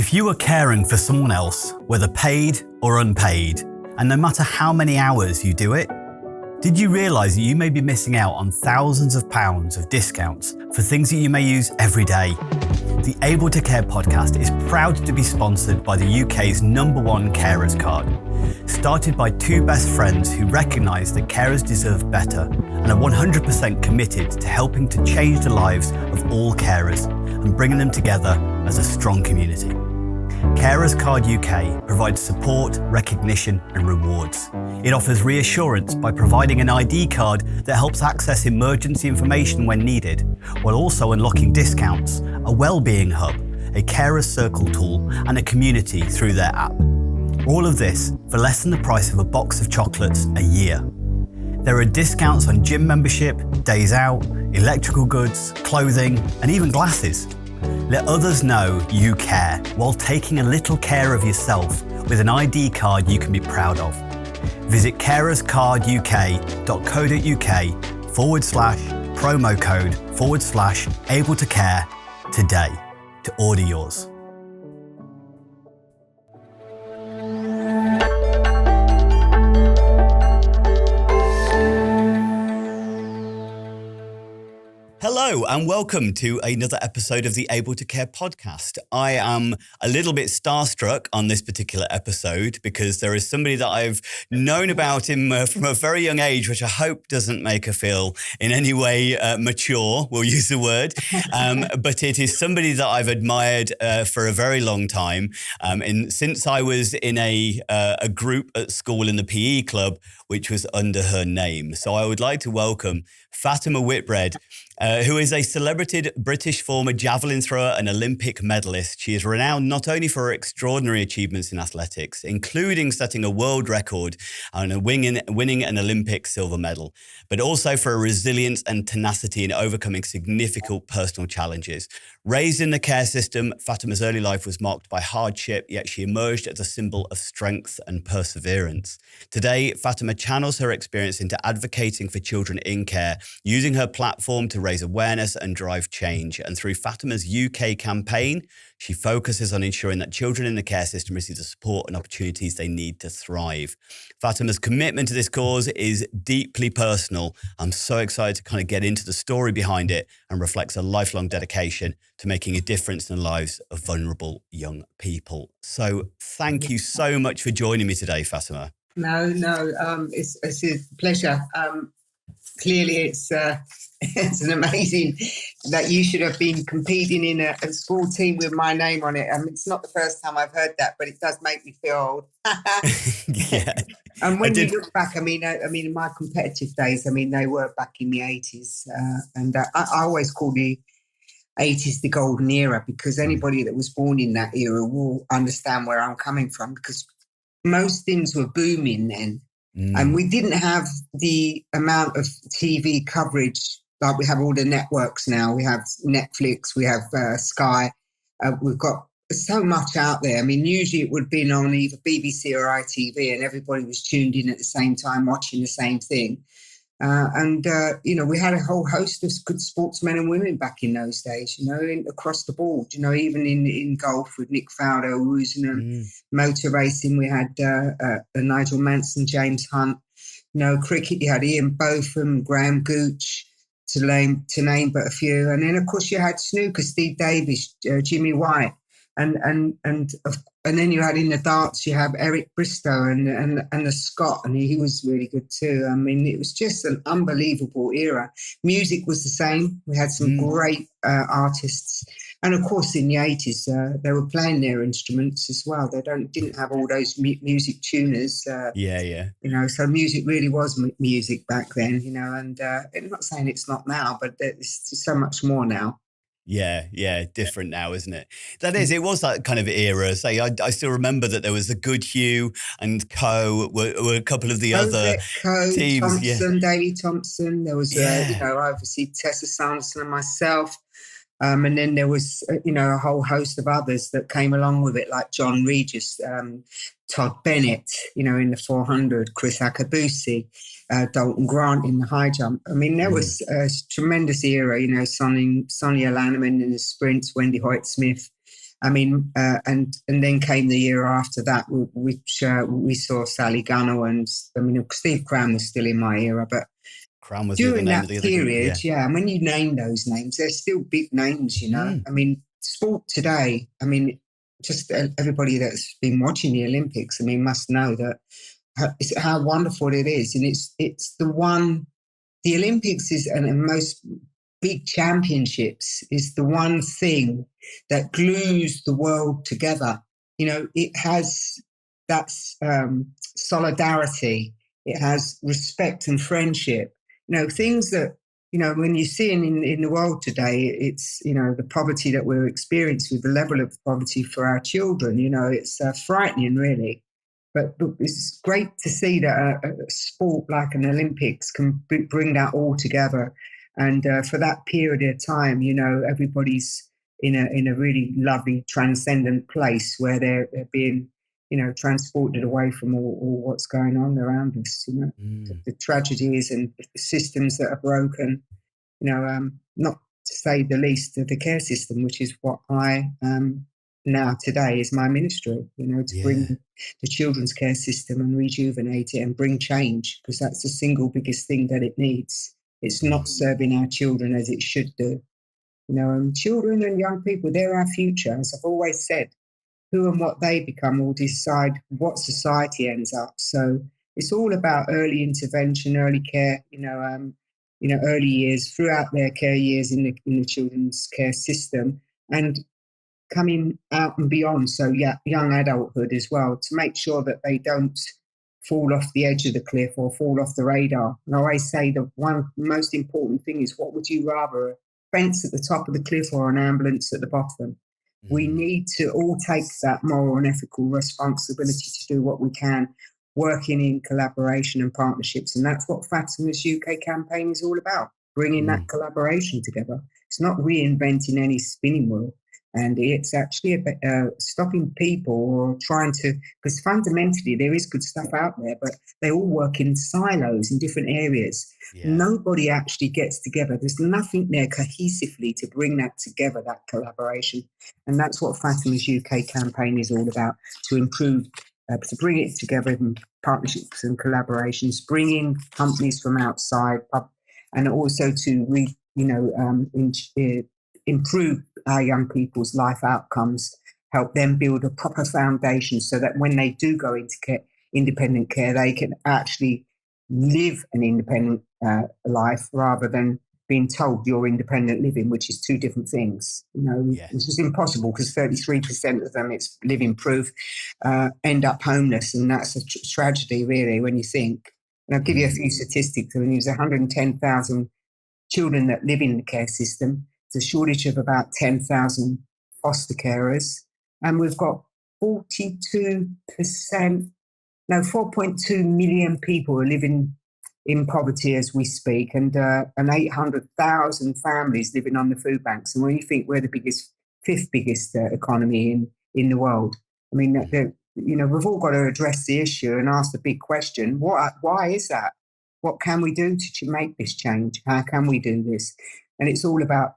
If you are caring for someone else, whether paid or unpaid, and no matter how many hours you do it, did you realise that you may be missing out on thousands of pounds of discounts for things that you may use every day? The Able to Care podcast is proud to be sponsored by the UK's #1 carers card. Started by two best friends who recognise that carers deserve better and are 100% committed to helping to change the lives of all carers and bringing them together as a strong community. Carers Card UK provides support, recognition and rewards. It offers reassurance by providing an ID card that helps access emergency information when needed, while also unlocking discounts, a wellbeing hub, a carers circle tool and a community through their app. All of this for less than the price of a box of chocolates a year. There are discounts on gym membership, days out, electrical goods, clothing and even glasses. Let others know you care while taking a little care of yourself with an ID card you can be proud of. Visit carerscarduk.co.uk/promo code/able to care today to order yours. Hello and welcome to another episode of the Able to Care podcast. I am a little bit starstruck on this particular episode because there is somebody that I've known about him from a very young age, which I hope doesn't make her feel in any way mature, we'll use the word. But it is somebody that I've admired for a very long time. Since I was in a group at school in the PE club, which was under her name. So I would like to welcome Fatima Whitbread, who is a celebrated British former javelin thrower and Olympic medalist. She is renowned not only for her extraordinary achievements in athletics, including setting a world record and winning an Olympic silver medal, but also for her resilience and tenacity in overcoming significant personal challenges. Raised in the care system, Fatima's early life was marked by hardship, yet she emerged as a symbol of strength and perseverance. Today, Fatima channels her experience into advocating for children in care, using her platform to raise awareness and drive change. And through Fatima's UK campaign, she focuses on ensuring that children in the care system receive the support and opportunities they need to thrive. Fatima's commitment to this cause is deeply personal. I'm so excited to kind of get into the story behind it and reflects a lifelong dedication to making a difference in the lives of vulnerable young people. So thank you so much for joining me today, Fatima. No, it's a pleasure. Clearly, it's an amazing that you should have been competing in a school team with my name on it. It's not the first time I've heard that, but it does make me feel old. Yeah. And when you look back, I mean, in my competitive days, they were back in the 80s. And I always call the 80s the golden era because anybody that was born in that era will understand where I'm coming from because most things were booming then. And we didn't have the amount of TV coverage like we have all the networks now. We have Netflix, we have Sky. We've got so much out there. Usually it would have been on either BBC or ITV and everybody was tuned in at the same time watching the same thing. We had a whole host of good sportsmen and women back in those days, across the board, even in golf with Nick Faldo, who was in motor racing. We had Nigel Mansell, James Hunt, cricket, you had Ian Botham, Graham Gooch, to name but a few. And then, of course, you had snooker, Steve Davis, Jimmy White. And then you had in the darts, you have Eric Bristow and the Scot, and he was really good too. It was just an unbelievable era. Music was the same. We had some great artists. And of course, in the 80s, they were playing their instruments as well. They didn't have all those music tuners. So music really was music back then, and I'm not saying it's not now, but there's so much more now. Yeah, different now, isn't it? That is, it was that kind of era. Say, I still remember that there was the Goodhue and Co. were a couple of the other teams. Thompson, Davey Thompson. There was, obviously Tessa Sanderson and myself. And then there was, a whole host of others that came along with it, like John Regis, Todd Bennett, in the 400, Chris Akabusi, Dalton Grant in the high jump. There was a tremendous era, Sonia Lanneman in the sprints, Wendy Hoyt-Smith, I mean, and then came the year after that, which we saw Sally Gunnell, and I mean, Steve Cram was still in my era, but Crown was the other during name that of the other group. period, yeah, and when you name those names, they're still big names, you know. I mean, sport today, I mean, just everybody that's been watching the Olympics, I mean, must know that how wonderful it is, and it's the one. The Olympics is, and most big championships is the one thing that glues the world together. You know, it has that solidarity. It has respect and friendship. You know, things that, you know, when you're seeing in the world today, it's, you know, the poverty that we're experiencing, with the level of poverty for our children, you know, it's frightening, really. But it's great to see that a sport like an Olympics can bring that all together. And for that period of time, you know, everybody's in a really lovely, transcendent place where they're being, you know, transported away from all what's going on around us. You know, the tragedies and the systems that are broken. You know, not to say the least of the care system, which is what I now today is my ministry. You know, to bring the children's care system and rejuvenate it and bring change, because that's the single biggest thing that it needs. It's not serving our children as it should do. You know, and children and young people, they're our future. As I've always said, who and what they become will decide what society ends up. So it's all about early intervention, early care, you know, early years, throughout their care years in the children's care system, and coming out and beyond. So yeah, young adulthood as well, to make sure that they don't fall off the edge of the cliff or fall off the radar. And I always say the one most important thing is, what would you rather, a fence at the top of the cliff or an ambulance at the bottom? We need to all take that moral and ethical responsibility to do what we can, working in collaboration and partnerships. And that's what Fatima's UK campaign is all about, bringing that collaboration together. It's not reinventing any spinning wheel. And it's actually about stopping people or trying to, because fundamentally there is good stuff out there, but they all work in silos in different areas. Yeah. Nobody actually gets together. There's nothing there cohesively to bring that together, that collaboration. And that's what Fatima's UK campaign is all about, to improve, to bring it together in partnerships and collaborations, bring in companies from outside, and also to improve our young people's life outcomes, help them build a proper foundation so that when they do go into independent care, they can actually live an independent life, rather than being told you're independent living, which is two different things. You know, Which is impossible, because 33% of them, it's living proof, end up homeless. And that's a tragedy, really, when you think. And I'll give you a few statistics. I mean, there's 110,000 children that live in the care system. There's a shortage of about 10,000 foster carers. And we've got 4.2 million people are living in poverty as we speak, and 800,000 families living on the food banks. And when you think we're the fifth biggest economy in the world, I mean, we've all got to address the issue and ask the big question: why is that? What can we do to make this change? How can we do this? And it's all about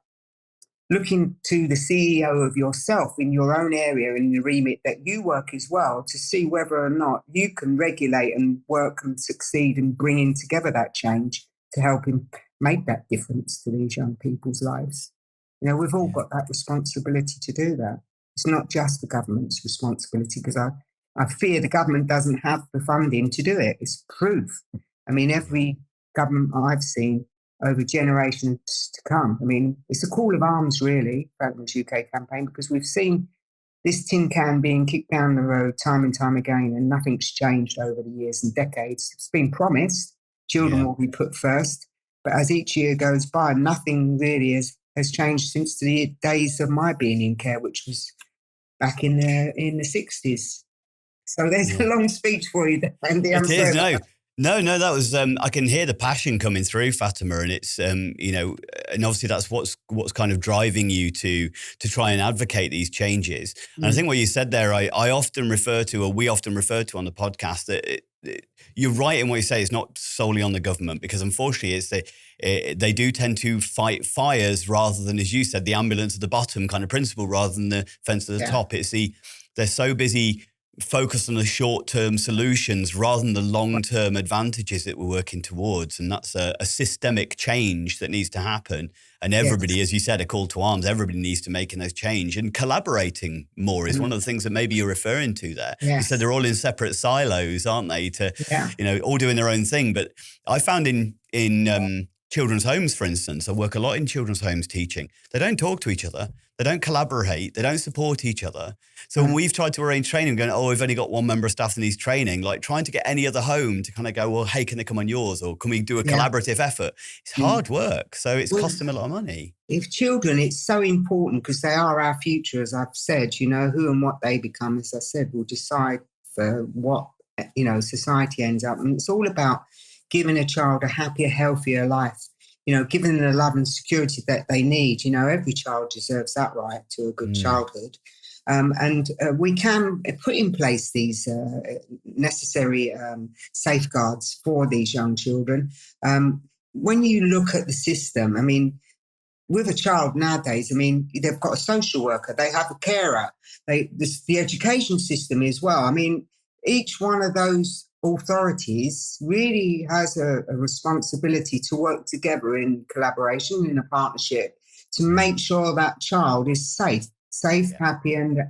looking to the CEO of yourself in your own area, in the remit that you work as well, to see whether or not you can regulate and work and succeed in bringing together that change to help him make that difference to these young people's lives. You know, we've all got that responsibility to do that. It's not just the government's responsibility, because I fear the government doesn't have the funding to do it. It's proof. I mean, every government I've seen over generations to come, I mean, it's a call of arms, really, Fatima's UK campaign, because we've seen this tin can being kicked down the road time and time again, and nothing's changed over the years and decades. It's been promised children will be put first, but as each year goes by, nothing really has changed since the days of my being in care, which was back in the 60s. So there's a long speech for you, Andy. It is, No, that was, I can hear the passion coming through, Fatima, and it's, and obviously that's what's kind of driving you to try and advocate these changes. And I think what you said there, I often refer to, or we often refer to on the podcast, that you're right in what you say. It's not solely on the government, because unfortunately they do tend to fight fires rather than, as you said, the ambulance at the bottom kind of principle, rather than the fence at the top. They're so busy focused on the short-term solutions rather than the long-term advantages that we're working towards. And that's a systemic change that needs to happen. And everybody, as you said, a call to arms, everybody needs to make those change. And collaborating more is one of the things that maybe you're referring to there. You said they're all in separate silos, aren't they? All doing their own thing. But I found in children's homes, for instance, I work a lot in children's homes teaching. They don't talk to each other. They don't collaborate. They don't support each other. So when we've tried to arrange training, going, we've only got one member of staff that needs training, like trying to get any other home to kind of go, well, hey, can they come on yours? Or can we do a collaborative effort? It's hard work. So it's cost them a lot of money. If children, it's so important because they are our future, as I've said, who and what they become, as I said, will decide for what, society ends up. And it's all about giving a child a happier, healthier life. Giving them the love and security that they need. Every child deserves that right to a good childhood. And we can put in place these necessary safeguards for these young children. When you look at the system, with a child nowadays, they've got a social worker, they have a carer, the education system as well. Each one of those authorities really has a responsibility to work together in collaboration, in a partnership, to make sure that child is safe, happy and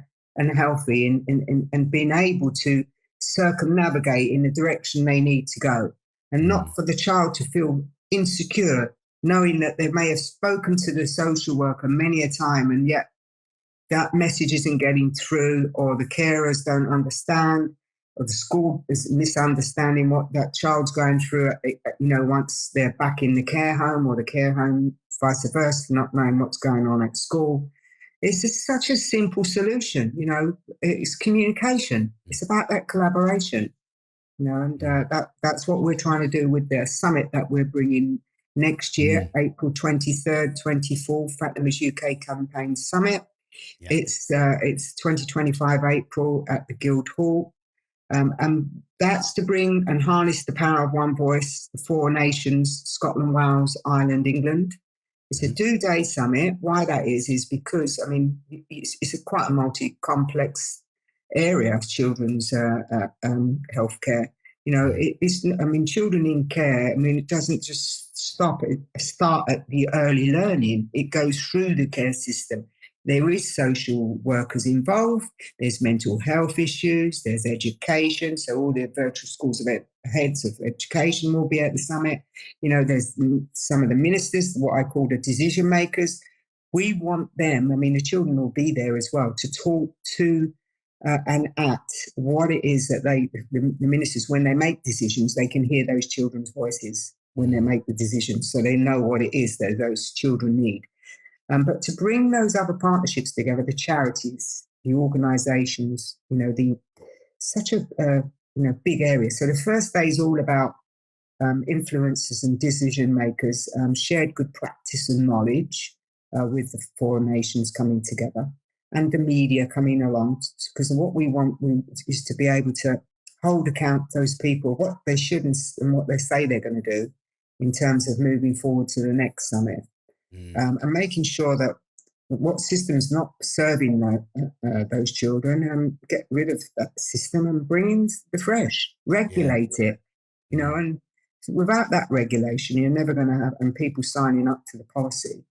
healthy, and being able to circumnavigate in the direction they need to go, and not for the child to feel insecure, knowing that they may have spoken to the social worker many a time and yet that message isn't getting through, or the carers don't understand, or the school is misunderstanding what that child's going through, once they're back in the care home, or the care home vice versa, not knowing what's going on at school. It's just such a simple solution, it's communication. It's about that collaboration, and that's what we're trying to do with the summit that we're bringing next year, April 23rd, 24th, Fatima's UK Campaign Summit. It's 2025 April at the Guildhall. And that's to bring and harness the power of one voice, the four nations, Scotland, Wales, Ireland, England. It's a 2-day summit. Why that is because, it's quite a multi-complex area of children's healthcare. Children in care, it doesn't just start at the early learning. It goes through the care system. There is social workers involved. There's mental health issues. There's education. So all the virtual schools of heads of education will be at the summit. There's some of the ministers, what I call the decision makers. We want them, the children will be there as well, to talk to and at what it is that the ministers, when they make decisions, they can hear those children's voices when they make the decisions, so they know what it is that those children need. But to bring those other partnerships together, the charities, the organisations, such a big area. So the first day is all about influencers and decision makers, shared good practice and knowledge with the four nations coming together, and the media coming along. Because what we want is to be able to hold account those people, what they should and what they say they're going to do in terms of moving forward to the next summit. And making sure that what system's not serving those children, and get rid of that system and bring in the fresh, regulate it, and without that regulation, you're never going to have, and people signing up to the policy.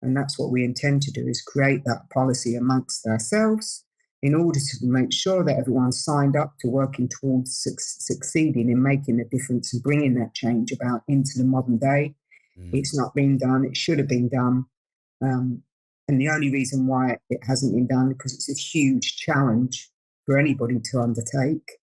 And that's what we intend to do, is create that policy amongst ourselves in order to make sure that everyone's signed up to working towards succeeding in making a difference and bringing that change about into the modern day. It's not been done. It should have been done. And the only reason why it hasn't been done, because it's a huge challenge for anybody to undertake.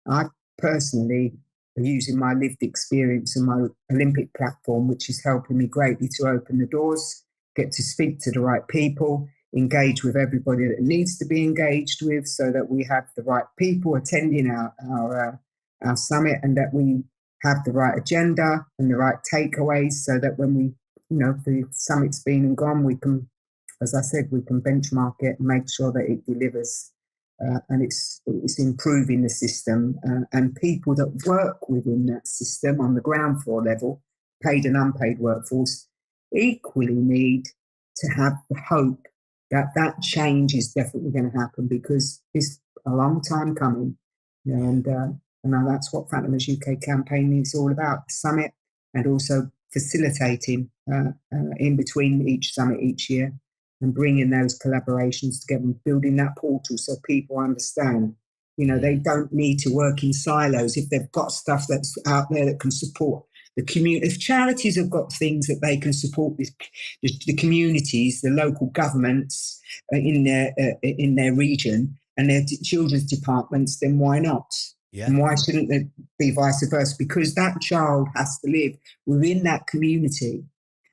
I personally am using my lived experience and my Olympic platform, which is helping me greatly to open the doors, get to speak to the right people, engage with everybody that needs to be engaged with, so that we have the right people attending our summit, and that we have the right agenda and the right takeaways, so that when we, the summit's been and gone, we can, as I said, we can benchmark it and make sure that it delivers and it's improving the system. And people that work within that system on the ground floor level, paid and unpaid workforce, equally need to have the hope that that change is definitely going to happen, because it's a long time coming. And that's what Fatima's UK campaign is all about, the summit, and also facilitating in between each summit each year, and bringing those collaborations together and building that portal so people understand, they don't need to work in silos if they've got stuff that's out there that can support the community. If charities have got things that they can support the communities, the local governments in their region and their children's departments, then why not? Yeah. And why shouldn't it be vice versa? Because that child has to live within that community.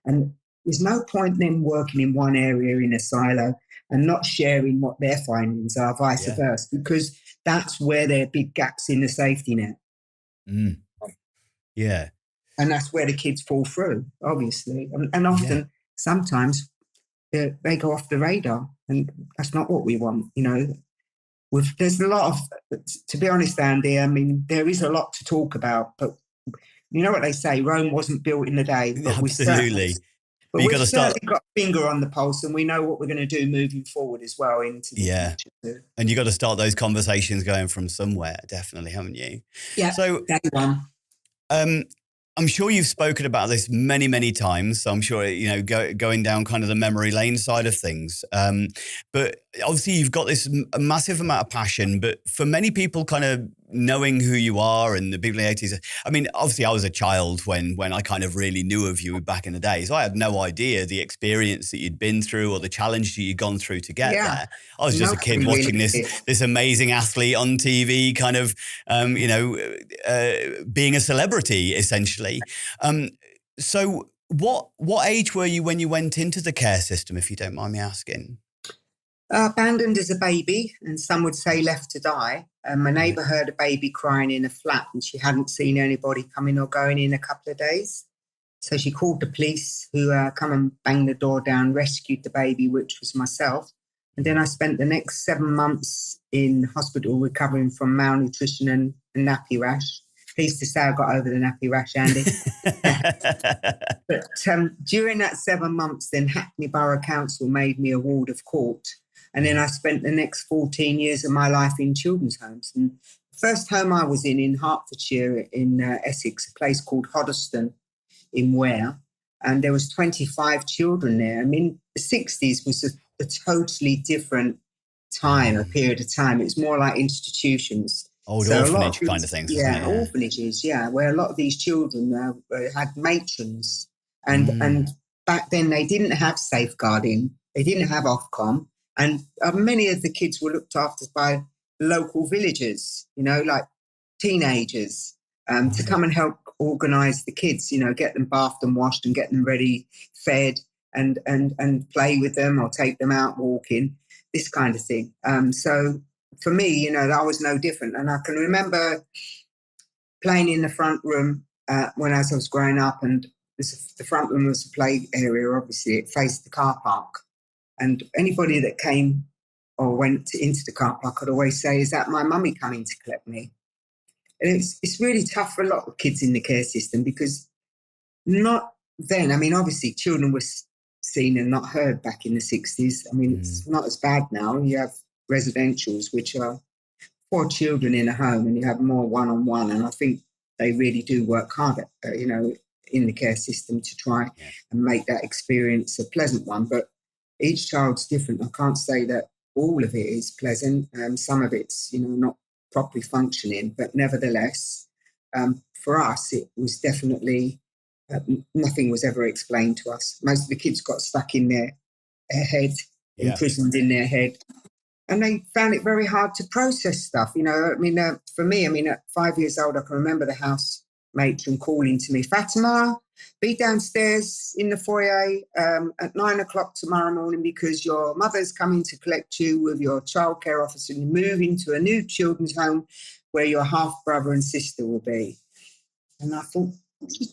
And there's no point them working in one area in a silo and not sharing what their findings are, vice versa, because that's where there are big gaps in the safety net. Yeah. And that's where the kids fall through, obviously. And often, sometimes, they go off the radar, and that's not what we want, There's a lot of, to be honest, Andy, I mean, there is a lot to talk about, but you know what they say, Rome wasn't built in a day. But Absolutely. We've certainly got a finger on the pulse, and we know what we're going to do moving forward as well into the future too. And you got to start those conversations going from somewhere, definitely, haven't you? Yeah, so that's one. I'm sure you've spoken about this many, many times. So I'm sure, going down kind of the memory lane side of things. But obviously you've got this massive amount of passion, but for many people kind of knowing who you are and the people in the 80s, I mean, obviously I was a child when I kind of really knew of you back in the day. So I had no idea the experience that you'd been through or the challenge that you'd gone through to get there. I was just a kid watching this amazing athlete on TV, kind of, being a celebrity, essentially. So what age were you when you went into the care system, if you don't mind me asking? Abandoned as a baby, and some would say left to die. My neighbour heard a baby crying in a flat, and she hadn't seen anybody coming or going in a couple of days. So she called the police, who come and banged the door down, rescued the baby, which was myself. And then I spent the next 7 months in hospital recovering from malnutrition and nappy rash. Pleased to say I got over the nappy rash, Andy. But during that 7 months, then Hackney Borough Council made me a ward of court. And then I spent the next 14 years of my life in children's homes. And the first home I was in Hertfordshire, in Essex, a place called Hoddesdon in Ware. And there was 25 children there. I mean, the 60s was a totally different time, a period of time. It was more like institutions. Old orphanage kind of things. Yeah, orphanages, where a lot of these children had matrons. And back then they didn't have safeguarding. They didn't have Ofcom. And many of the kids were looked after by local villagers, like teenagers, to come and help organise the kids, get them bathed and washed and get them ready, fed, and play with them or take them out walking, this kind of thing. So for me, that was no different. And I can remember playing in the front room as I was growing up, and the front room was the play area, obviously. It faced the car park. And anybody that came or went into the car park could always say, "Is that my mummy coming to collect me?" And it's really tough for a lot of kids in the care system, because not then, I mean, obviously children were seen and not heard back in the 60s. I mean, it's not as bad now. You have residentials, which are 4 children in a home, and you have more one-on-one. And I think they really do work hard, in the care system to try and make that experience a pleasant one. But each child's different. I can't say that all of it is pleasant. Some of it's, not properly functioning, but nevertheless, for us, it was definitely, nothing was ever explained to us. Most of the kids got stuck in their head, imprisoned in their head. And they found it very hard to process stuff. For me, at 5 years old, I can remember the house matron calling to me, "Fatima, be downstairs in the foyer at 9 o'clock tomorrow morning, because your mother's coming to collect you with your childcare officer and move into a new children's home where your half brother and sister will be." And I thought,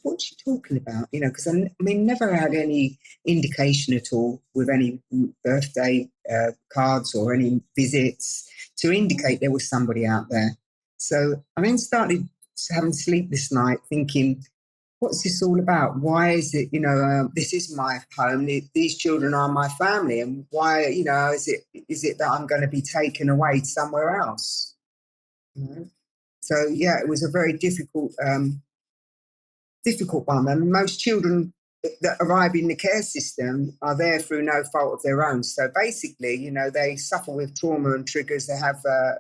what's she talking about? Because never had any indication at all with any birthday cards or any visits. to indicate there was somebody out there. So I then started having sleepless night thinking, what's this all about? Why is it, this is my home. These children are my family. And why, is it that I'm going to be taken away somewhere else? So, yeah, it was a very difficult one. And most children that arrive in the care system are there through no fault of their own. So basically, they suffer with trauma and triggers. They have, a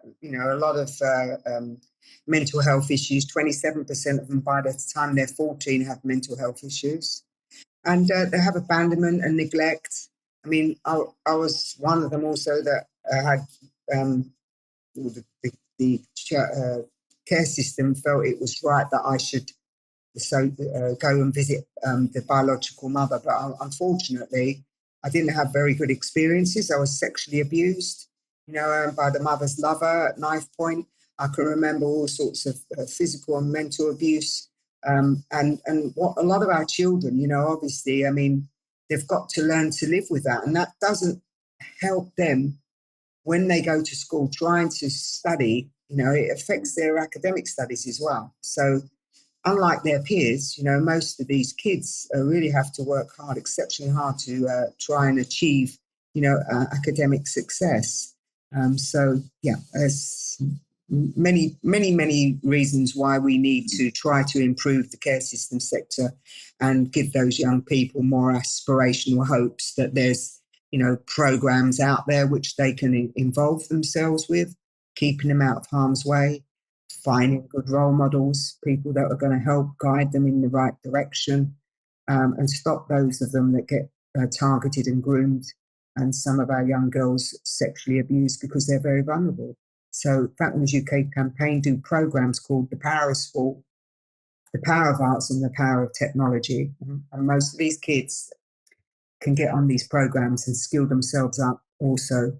lot of mental health issues. 27% of them by the time they're 14 have mental health issues. And they have abandonment and neglect. I mean, I was one of them also that had the care system felt it was right that I should go and visit the biological mother. But unfortunately, I didn't have very good experiences. I was sexually abused, by the mother's lover at knife point. I can remember all sorts of physical and mental abuse. And what a lot of our children, obviously, I mean, they've got to learn to live with that. And that doesn't help them when they go to school trying to study. It affects their academic studies as well. So unlike their peers, most of these kids really have to work hard, exceptionally hard to try and achieve, academic success. So, yeah, there's many reasons why we need to try to improve the care system sector and give those young people more aspirational hopes that there's, programs out there which they can involve themselves with, keeping them out of harm's way, finding good role models, people that are going to help guide them in the right direction, and stop those of them that get targeted and groomed, and some of our young girls sexually abused because they're very vulnerable. So Fatima's UK campaign do programs called The Power of Sport, The Power of Arts and The Power of Technology. And most of these kids can get on these programs and skill themselves up also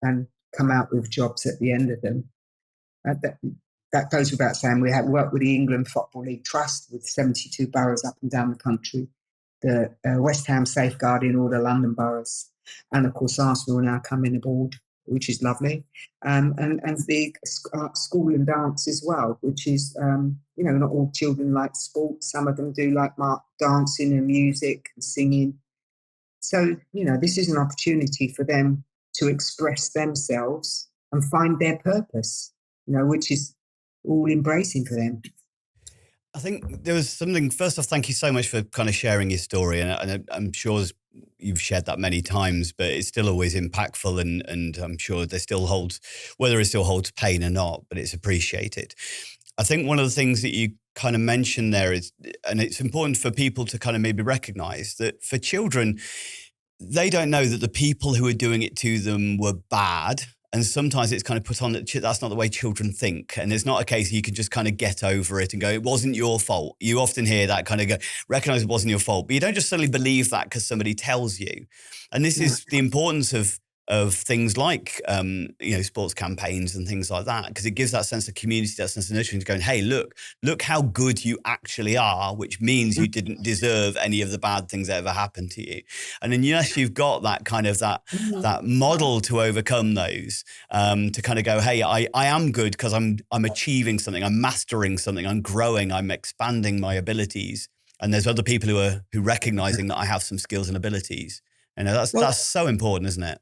and come out with jobs at the end of them. That goes without saying. We have worked with the England Football League Trust with 72 boroughs up and down the country, the West Ham safeguarding all the London boroughs, and of course Arsenal are now coming aboard, which is lovely, and the school and dance as well, which is, not all children like sport. Some of them do like dancing and music and singing. So, this is an opportunity for them to express themselves and find their purpose, which is all embracing for them. I think there was something, first off, thank you so much for kind of sharing your story. And I'm sure you've shared that many times, but it's still always impactful. And I'm sure whether it still holds pain or not, but it's appreciated. I think one of the things that you kind of mentioned there is, and it's important for people to kind of maybe recognize that for children, they don't know that the people who are doing it to them were bad. And sometimes it's kind of put on that that's not the way children think. And it's not a case you can just kind of get over it and go, it wasn't your fault. You often hear that kind of go, recognize it wasn't your fault. But you don't just suddenly believe that because somebody tells you. And this is the importance of things like, sports campaigns and things like that, because it gives that sense of community, that sense of nurturing, going, hey, look how good you actually are, which means you didn't deserve any of the bad things that ever happened to you. And then unless you've got that kind of that model to overcome those, to kind of go, hey, I am good because I'm achieving something, I'm mastering something, I'm growing, I'm expanding my abilities. And there's other people who recognizing that I have some skills and abilities. That's so important, isn't it?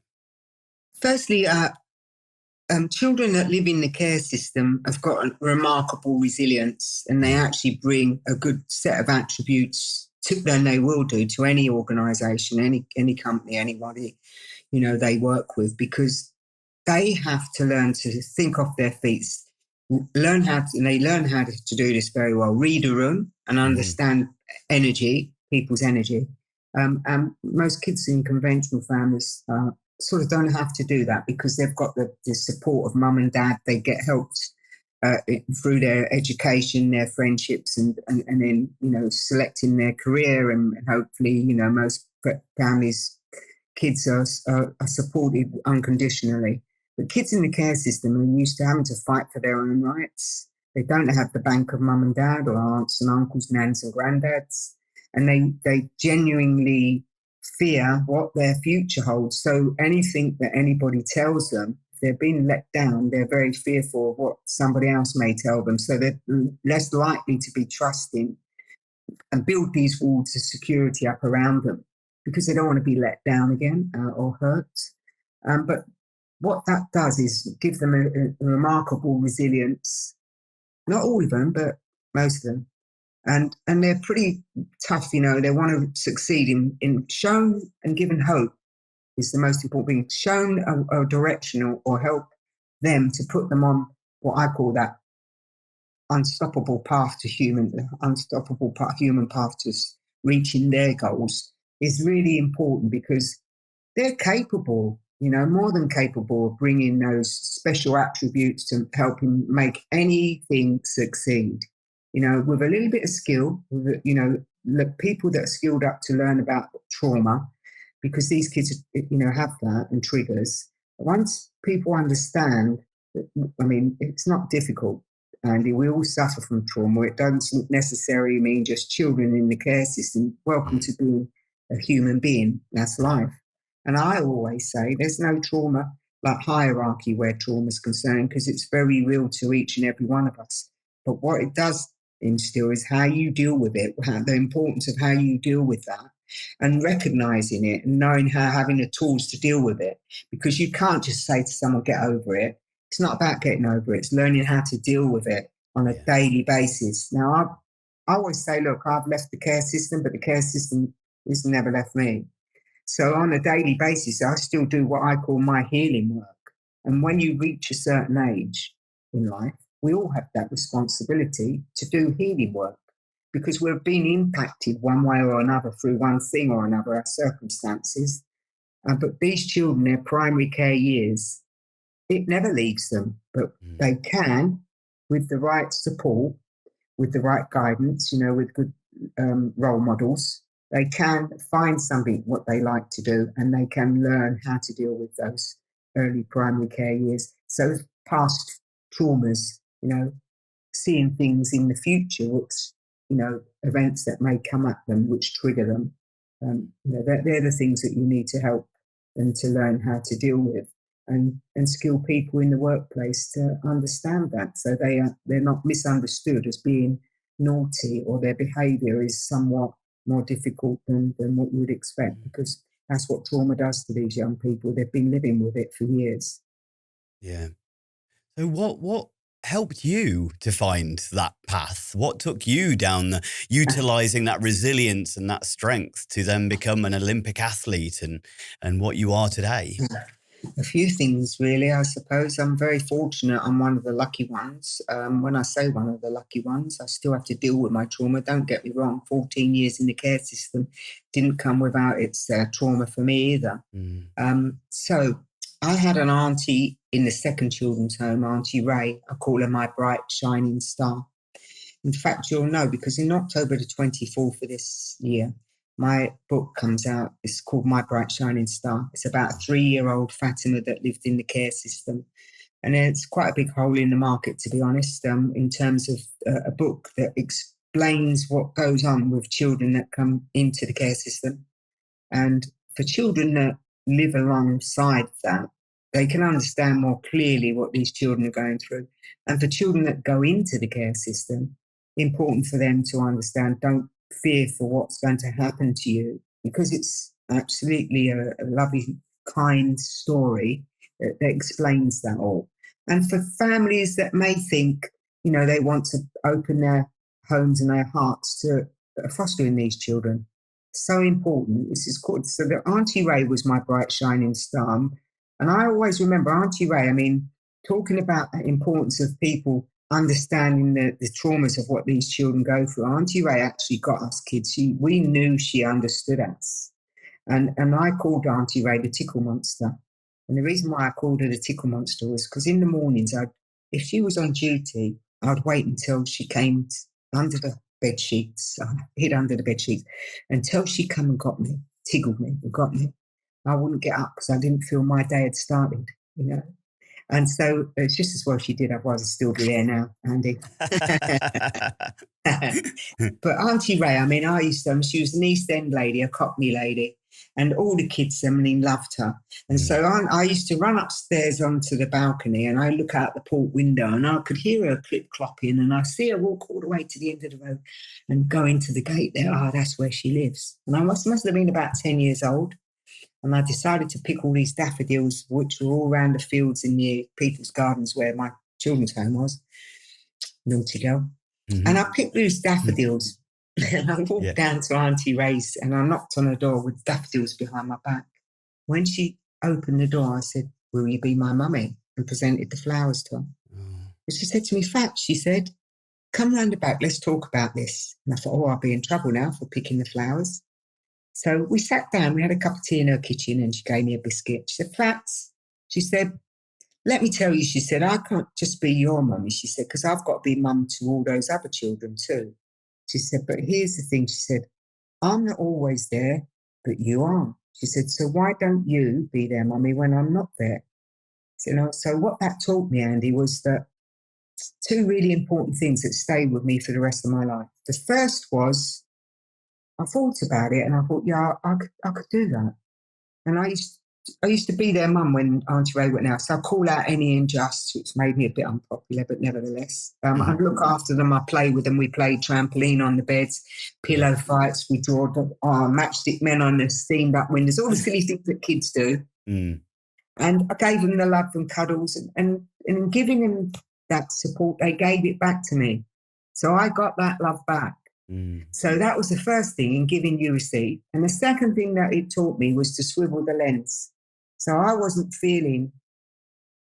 Firstly, children that live in the care system have got a remarkable resilience, and they actually bring a good set of attributes than they will do to any organisation, any company, anybody, they work with, because they have to learn to think off their feet, learn how to do this very well, read a room and understand people's energy. And most kids in conventional families sort of don't have to do that because they've got the support of mum and dad. They get helped through their education, their friendships, and then selecting their career, and hopefully most families, kids are supported unconditionally. But kids in the care system are used to having to fight for their own rights. They don't have the bank of mum and dad or aunts and uncles, nans and granddads, and they genuinely fear what their future holds. So anything that anybody tells them, they're being let down, they're very fearful of what somebody else may tell them. So they're less likely to be trusting and build these walls of security up around them because they don't want to be let down again or hurt. But what that does is give them a remarkable resilience. Not all of them, but most of them. And they're pretty tough, they want to succeed in shown and given hope is the most important thing. Shown a direction or help them to put them on what I call that unstoppable path to human path to reaching their goals is really important because they're capable, more than capable of bringing those special attributes to helping make anything succeed. With a little bit of skill, the people that are skilled up to learn about trauma, because these kids, have that and triggers. Once people understand that, it's not difficult, Andy. We all suffer from trauma. It doesn't necessarily mean just children in the care system. Welcome to being a human being. That's life. And I always say there's no trauma like hierarchy where trauma is concerned because it's very real to each and every one of us. But what it does instill is how you deal with it, the importance of how you deal with that and recognizing it and knowing having the tools to deal with it. Because you can't just say to someone, get over it. It's not about getting over it. It's learning how to deal with it on a daily basis. Now, I always say, look, I've left the care system, but the care system has never left me. So on a daily basis, I still do what I call my healing work. And when you reach a certain age in life, we all have that responsibility to do healing work because we're being impacted one way or another through one thing or another, our circumstances. But these children, their primary care years, it never leaves them, but they can, with the right support, with the right guidance, with good role models, they can find something what they like to do and they can learn how to deal with those early primary care years. So past traumas, seeing things in the future, which, events that may come at them, which trigger them, they're the things that you need to help them to learn how to deal with and skill people in the workplace to understand that. So they're not misunderstood as being naughty or their behavior is somewhat more difficult than what you would expect because that's what trauma does to these young people. They've been living with it for years. Yeah. So what helped you to find that path? What took you down utilizing that resilience and that strength to then become an Olympic athlete and what you are today? A few things, really. I suppose I'm very fortunate. I'm one of the lucky ones. When I say one of the lucky ones, I still have to deal with my trauma. Don't get me wrong. 14 years in the care system didn't come without its trauma for me either. So I had an auntie in the second children's home, Auntie Ray. I call her my bright, shining star. In fact, you'll know because in October the 24th of this year, my book comes out. It's called My Bright Shining Star. It's about a 3-year-old Fatima that lived in the care system. And it's quite a big hole in the market, to be honest, in terms of a book that explains what goes on with children that come into the care system. And for children that live alongside that, they can understand more clearly what these children are going through. And for children that go into the care system, important for them to understand, don't fear for what's going to happen to you, because it's absolutely a lovely, kind story that explains that all. And for families that may think, they want to open their homes and their hearts to fostering these children, so important. This is called, so that Auntie Ray was my bright, shining star. And I always remember Auntie Ray, talking about the importance of people understanding the traumas of what these children go through. Auntie Ray actually got us kids. We knew she understood us. And I called Auntie Ray the tickle monster. And the reason why I called her the tickle monster was because in the mornings, if she was on duty, I'd wait until she came under the bed sheets, hid under the bed sheets, until she come and got me, tickled me, and got me. I wouldn't get up because I didn't feel my day had started, And so it's just as well she did, otherwise I'd still be there now, Andy. But Auntie Ray, she was an East End lady, a Cockney lady. And all the kids, loved her. And so I used to run upstairs onto the balcony and I look out the port window and I could hear her clip-clopping and I see her walk all the way to the end of the road and go into the gate there. Oh, that's where she lives. And I must have been about 10 years old. And I decided to pick all these daffodils, which were all around the fields in the People's Gardens where my children's home was. Naughty girl. Mm-hmm. And I picked these daffodils. And I walked down to Auntie Ray's and I knocked on her door with daffodils behind my back. When she opened the door, I said, "Will you be my mummy?" and presented the flowers to her. And she said to me, "Fat," she said, "come round the back, let's talk about this." And I thought, oh, I'll be in trouble now for picking the flowers. So we sat down, we had a cup of tea in her kitchen and she gave me a biscuit. She said, "Fats," she said, "let me tell you," she said, "I can't just be your mummy," she said, "because I've got to be mum to all those other children too." She said, "But here's the thing," she said, "I'm not always there, but you are." She said, "So why don't you be there, mummy, when I'm not there?" So what that taught me, Andy, was that two really important things that stayed with me for the rest of my life. The first was, I thought about it and I thought, yeah, I could do that. And I used to be their mum when Auntie Ray went out. So I'd call out any injustice, which made me a bit unpopular, but nevertheless. I'd look after them. I'd play with them. We played trampoline on the beds, pillow fights. We draw matchstick men on the steamed up windows, all the silly things that kids do. And I gave them the love and cuddles. And in giving them that support, they gave it back to me. So I got that love back. So that was the first thing, in giving you receive. And the second thing that it taught me was to swivel the lens. So I wasn't feeling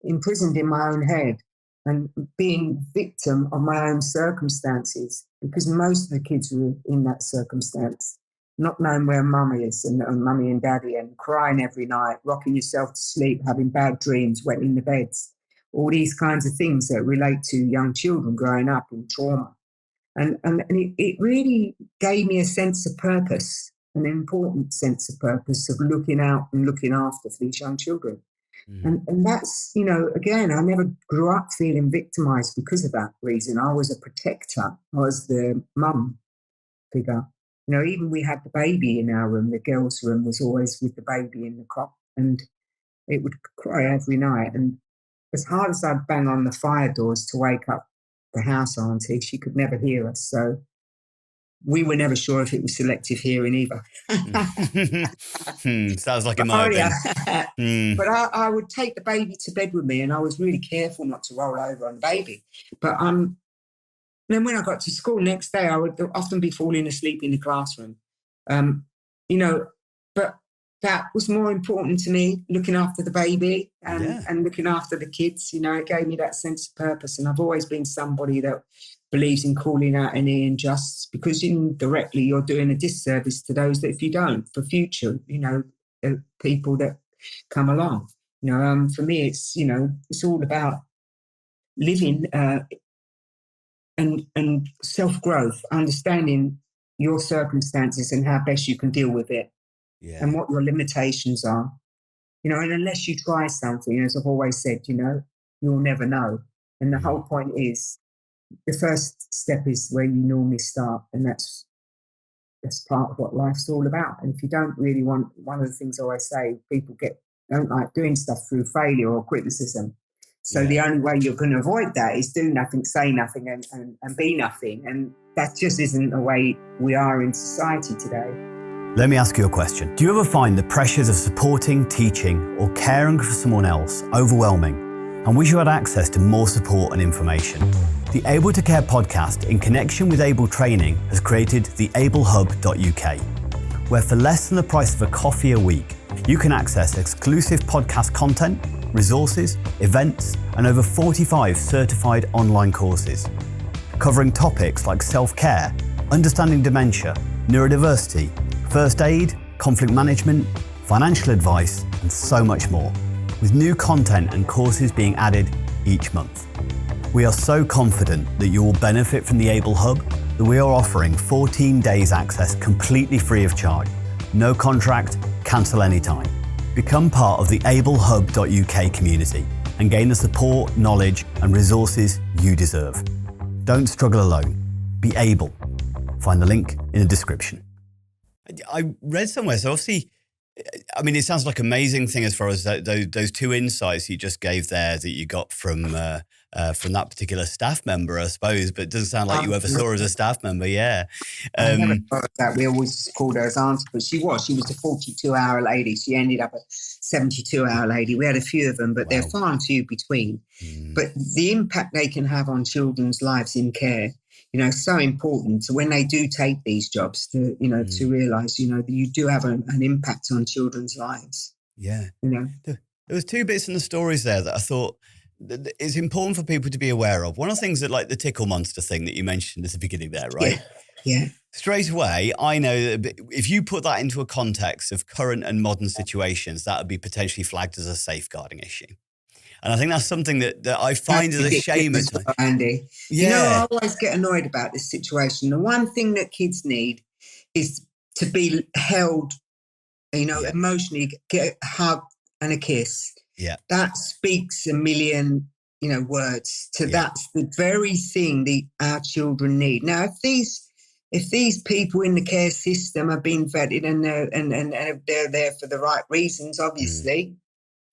imprisoned in my own head and being victim of my own circumstances, because most of the kids were in that circumstance, not knowing where mummy is and mummy and daddy, and crying every night, rocking yourself to sleep, having bad dreams, wetting the beds, all these kinds of things that relate to young children growing up in trauma. And it really gave me a sense of purpose, an important sense of purpose of looking out and looking after for these young children. And that's, again, I never grew up feeling victimized because of that reason. I was a protector. I was the mum figure. Even we had the baby in our room. The girls' room was always with the baby in the cot, and it would cry every night. And as hard as I'd bang on the fire doors to wake up the house auntie, she could never hear us. So we were never sure if it was selective hearing either. Sounds like it might have been. But I would take the baby to bed with me, and I was really careful not to roll over on the baby. But then when I got to school next day, I would often be falling asleep in the classroom. But that was more important to me, looking after the baby and looking after the kids. It gave me that sense of purpose. And I've always been somebody that believes in calling out any injustice, because indirectly you're doing a disservice to those that, if you don't, for future, people that come along. For me, it's all about living and self-growth, understanding your circumstances and how best you can deal with it. And what your limitations are, and unless you try something, as I've always said, you'll never know. And the whole point is, the first step is where you normally start, and that's part of what life's all about. And if you don't really want, one of the things I always say, people don't like doing stuff through failure or criticism. So the only way you're going to avoid that is do nothing, say nothing, and be nothing. And that just isn't the way we are in society today. Let me ask you a question. Do you ever find the pressures of supporting, teaching, or caring for someone else overwhelming, and wish you had access to more support and information? The Able to Care podcast, in connection with Able Training, has created the ablehub.uk, where for less than the price of a coffee a week, you can access exclusive podcast content, resources, events, and over 45 certified online courses, covering topics like self-care, understanding dementia, neurodiversity, first aid, conflict management, financial advice, and so much more, with new content and courses being added each month. We are so confident that you will benefit from the Able Hub that we are offering 14 days access completely free of charge. No contract, cancel anytime. Become part of the ablehub.uk community and gain the support, knowledge, and resources you deserve. Don't struggle alone. Be able. Find the link in the description. I read somewhere, so obviously I mean, it sounds like an amazing thing as far as those two insights you just gave there that you got from that particular staff member, I suppose. But it doesn't sound like you ever saw her as a staff member. Yeah. I never thought of that. We always called her as auntie, but she was a 42-hour lady. She ended up a 72-hour lady. We had a few of them, but they're far and few between. But the impact they can have on children's lives in care, so important. So when they do take these jobs, to realise, that you do have an impact on children's lives. Yeah. There was two bits in the stories there that I thought it's important for people to be aware of. One of the things that, like the tickle monster thing that you mentioned at the beginning there, right? Yeah. Straight away, I know that if you put that into a context of current and modern situations, that would be potentially flagged as a safeguarding issue. And I think that's something that I find as a shame at times. Andy. I always get annoyed about this situation. The one thing that kids need is to be held, emotionally, get a hug and a kiss. Yeah. That speaks a million, words to that's the very thing our children need. Now, if these people in the care system have been vetted and they're there for the right reasons, obviously,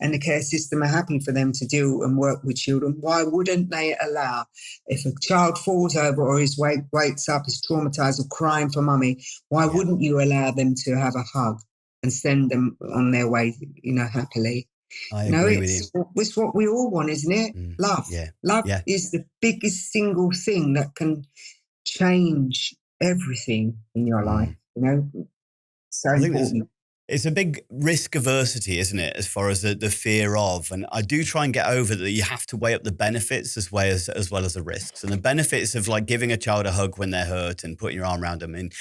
and the care system are happy for them to do and work with children, why wouldn't they allow, if a child falls over or wakes up, is traumatized or crying for mummy, why wouldn't you allow them to have a hug and send them on their way, happily? I agree with you. It's what we all want, isn't it? Love. Yeah. Love is the biggest single thing that can change everything in your life, So important. It's a big risk aversity, isn't it, as far as the fear of. And I do try and get over that you have to weigh up the benefits as well as the risks. And the benefits of like giving a child a hug when they're hurt and putting your arm around them. And,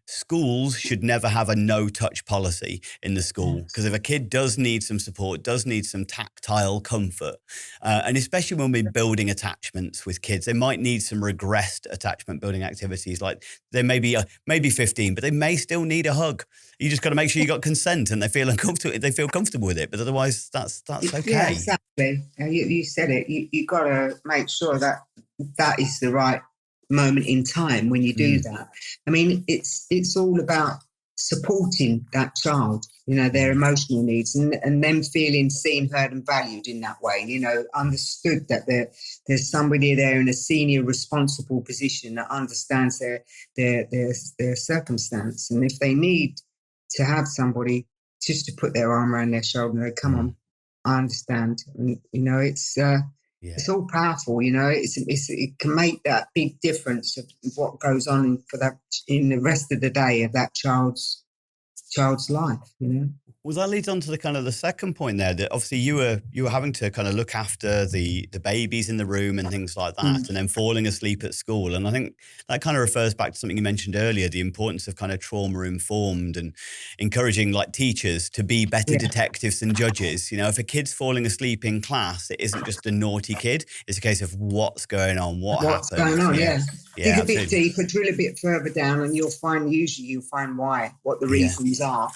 schools should never have a no-touch policy in the school. Because if a kid does need some support, does need some tactile comfort, and especially when we're building attachments with kids, they might need some regressed attachment building activities. Like they may be maybe 15, but they may still need a hug. You just got to make sure you got consent and they feel uncomfortable. They feel comfortable with it, but otherwise, that's okay. Yeah, exactly. You said it. You got to make sure that is the right moment in time when you do that. I mean, it's all about supporting that child. Their emotional needs and them feeling seen, heard, and valued in that way. Understood that there's somebody there in a senior, responsible position that understands their circumstance, and if they need to have somebody just to put their arm around their shoulder and go, come on, I understand. And, it's all powerful, it can make that big difference of what goes on in the rest of the day of that child's life, Well, that leads on to the kind of the second point there, that obviously you were having to kind of look after the babies in the room and things like that, and then falling asleep at school. And I think that kind of refers back to something you mentioned earlier, the importance of kind of trauma informed and encouraging like teachers to be better detectives than judges. If a kid's falling asleep in class, it isn't just a naughty kid. It's a case of what's going on, what's going on. Dig a bit absolutely. deeper, drill a bit further down, and you'll find what the reasons are.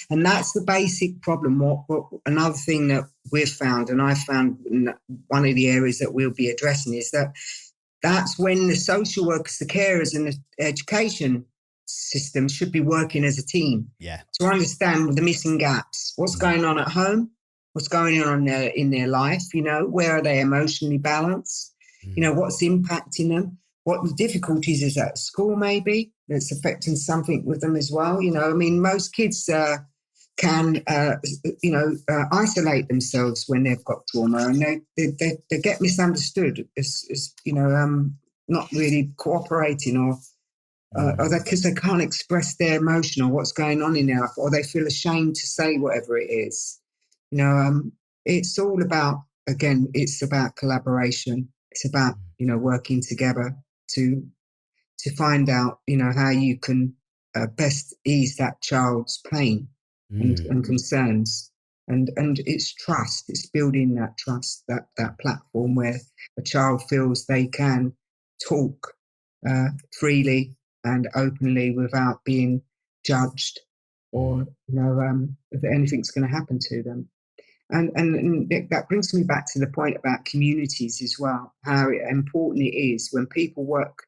And that's the basic problem. What another thing that we've found, and I found one of the areas that we'll be addressing, is that's when the social workers, the carers, and the education system should be working as a team to understand the missing gaps. What's going on at home? What's going on in their life? Where are they emotionally balanced? What's impacting them? What the difficulties is at school, maybe that's affecting something with them as well. Most kids can isolate themselves when they've got trauma, and they get misunderstood as not really cooperating, or because they can't express their emotion or what's going on in their life, or they feel ashamed to say whatever it is. It's all about, again, it's about collaboration. It's about working together to find out how you can best ease that child's pain and concerns, and it's trust. It's building that trust, that platform where a child feels they can talk freely and openly without being judged, or if anything's going to happen to them. And that brings me back to the point about communities as well, how important it is when people work,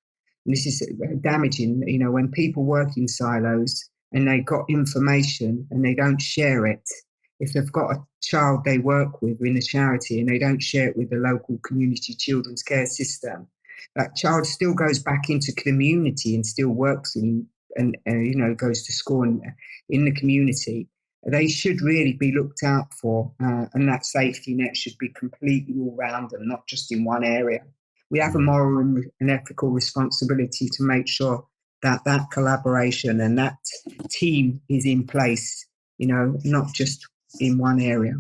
and this is damaging, when people work in silos and they got information and they don't share it, if they've got a child they work with in a charity and they don't share it with the local community children's care system, that child still goes back into community and still works and goes to school in the community. They should really be looked out for, and that safety net should be completely all round them, not just in one area. We have a moral and ethical responsibility to make sure that collaboration and that team is in place, not just in one area.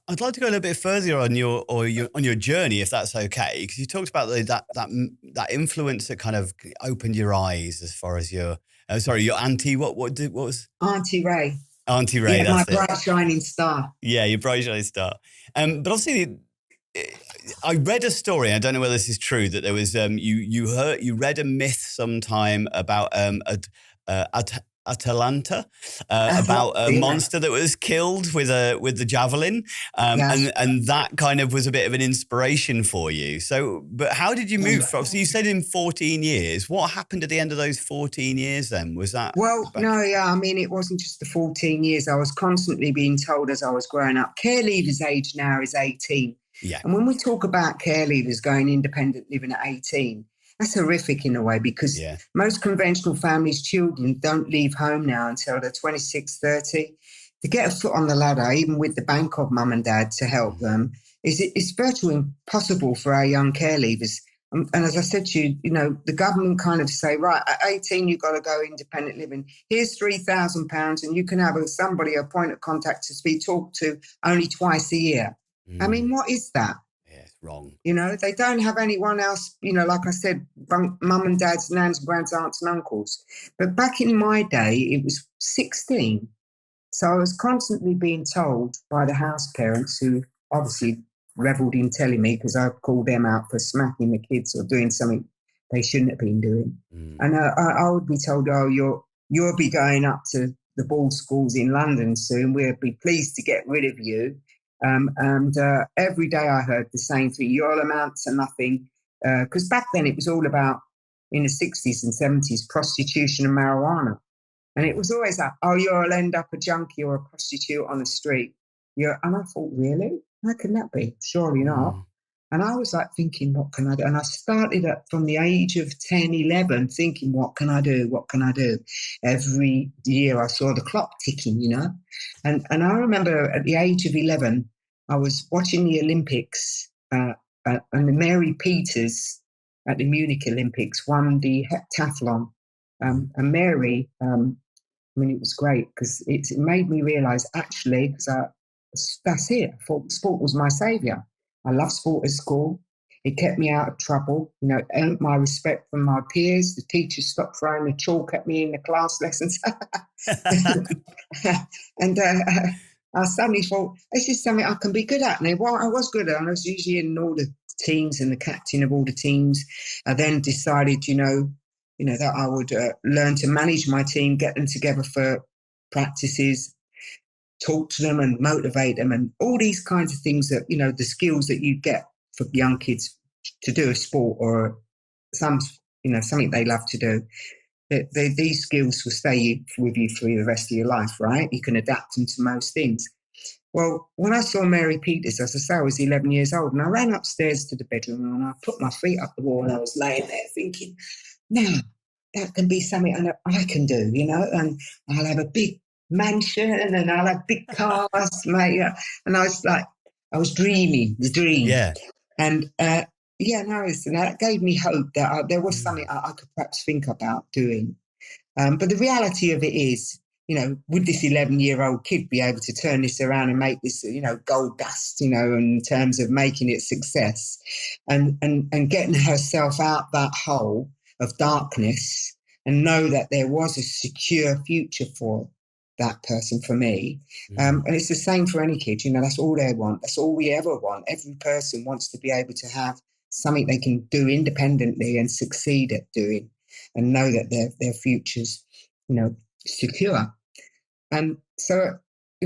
I'd like to go a little bit further on your journey, if that's okay, because you talked about that influence that kind of opened your eyes as far as your auntie. What was Auntie Ray? Auntie Ray, yeah, that's my bright shining star. Yeah, your bright shining star. But obviously, I read a story. I don't know whether this is true, that there was you read a myth sometime about Atalanta, about a monster that was killed with the javelin, and that kind of was a bit of an inspiration for you. So, but how did you move from? So you said in 14 years. What happened at the end of those 14 years? Then was that? Well, no, yeah. I mean, it wasn't just the 14 years. I was constantly being told as I was growing up. Care leavers' age now is 18. Yeah. And when we talk about care leavers going independent living at 18. That's horrific in a way, because most conventional families' children don't leave home now until they're 26, 30. To get a foot on the ladder, even with the bank of mum and dad to help them, it's virtually impossible for our young care leavers. And as I said to you, the government kind of say, right, at 18, you've got to go independent living. Here's £3,000 and you can have a point of contact to be talked to only twice a year. I mean, what is that? Wrong. They don't have anyone else, like I said, mum and dad's, nans, grands, aunts and uncles. But back in my day, it was 16. So I was constantly being told by the house parents, who obviously revelled in telling me, because I called them out for smacking the kids or doing something they shouldn't have been doing. And I would be told, oh, you'll be going up to the ball schools in London soon. We'll be pleased to get rid of you. And every day I heard the same thing, you'll amount to nothing. Because back then it was all about, in the 60s and 70s, prostitution and marijuana. And it was always like, oh, you'll end up a junkie or a prostitute on the street. And I thought, really? How can that be? Surely not. And I was like thinking, what can I do? And I started from the age of 10, 11, thinking, what can I do? What can I do? Every year I saw the clock ticking, And I remember at the age of 11, I was watching the Olympics and Mary Peters at the Munich Olympics won the heptathlon. And Mary, it was great, because it made me realise, actually, that's it. I thought sport was my saviour. I loved sport at school. It kept me out of trouble. Earned my respect from my peers. The teachers stopped throwing the chalk at me in the class lessons. And I suddenly thought, this is something I can be good at. And I was good at it. I was usually in all the teams and the captain of all the teams. I then decided, that I would learn to manage my team, get them together for practices, talk to them and motivate them, and all these kinds of things that, the skills that you get for young kids to do a sport or something they love to do. These skills will stay with you for the rest of your life, right? You can adapt them to most things. Well, when I saw Mary Peters, as I say, I was 11 years old, and I ran upstairs to the bedroom and I put my feet up the wall, and I was laying there thinking, now that can be something I can do, and I'll have a big mansion and I'll have big cars, mate. And I was dreaming the dream. Yeah. And that gave me hope that there was something I could perhaps think about doing. But the reality of it is, would this 11-year-old kid be able to turn this around and make this, gold dust, in terms of making it success and getting herself out that hole of darkness and know that there was a secure future for that person, for me. And it's the same for any kid, that's all they want. That's all we ever want. Every person wants to be able to have something they can do independently and succeed at doing, and know that their future's, secure. And so,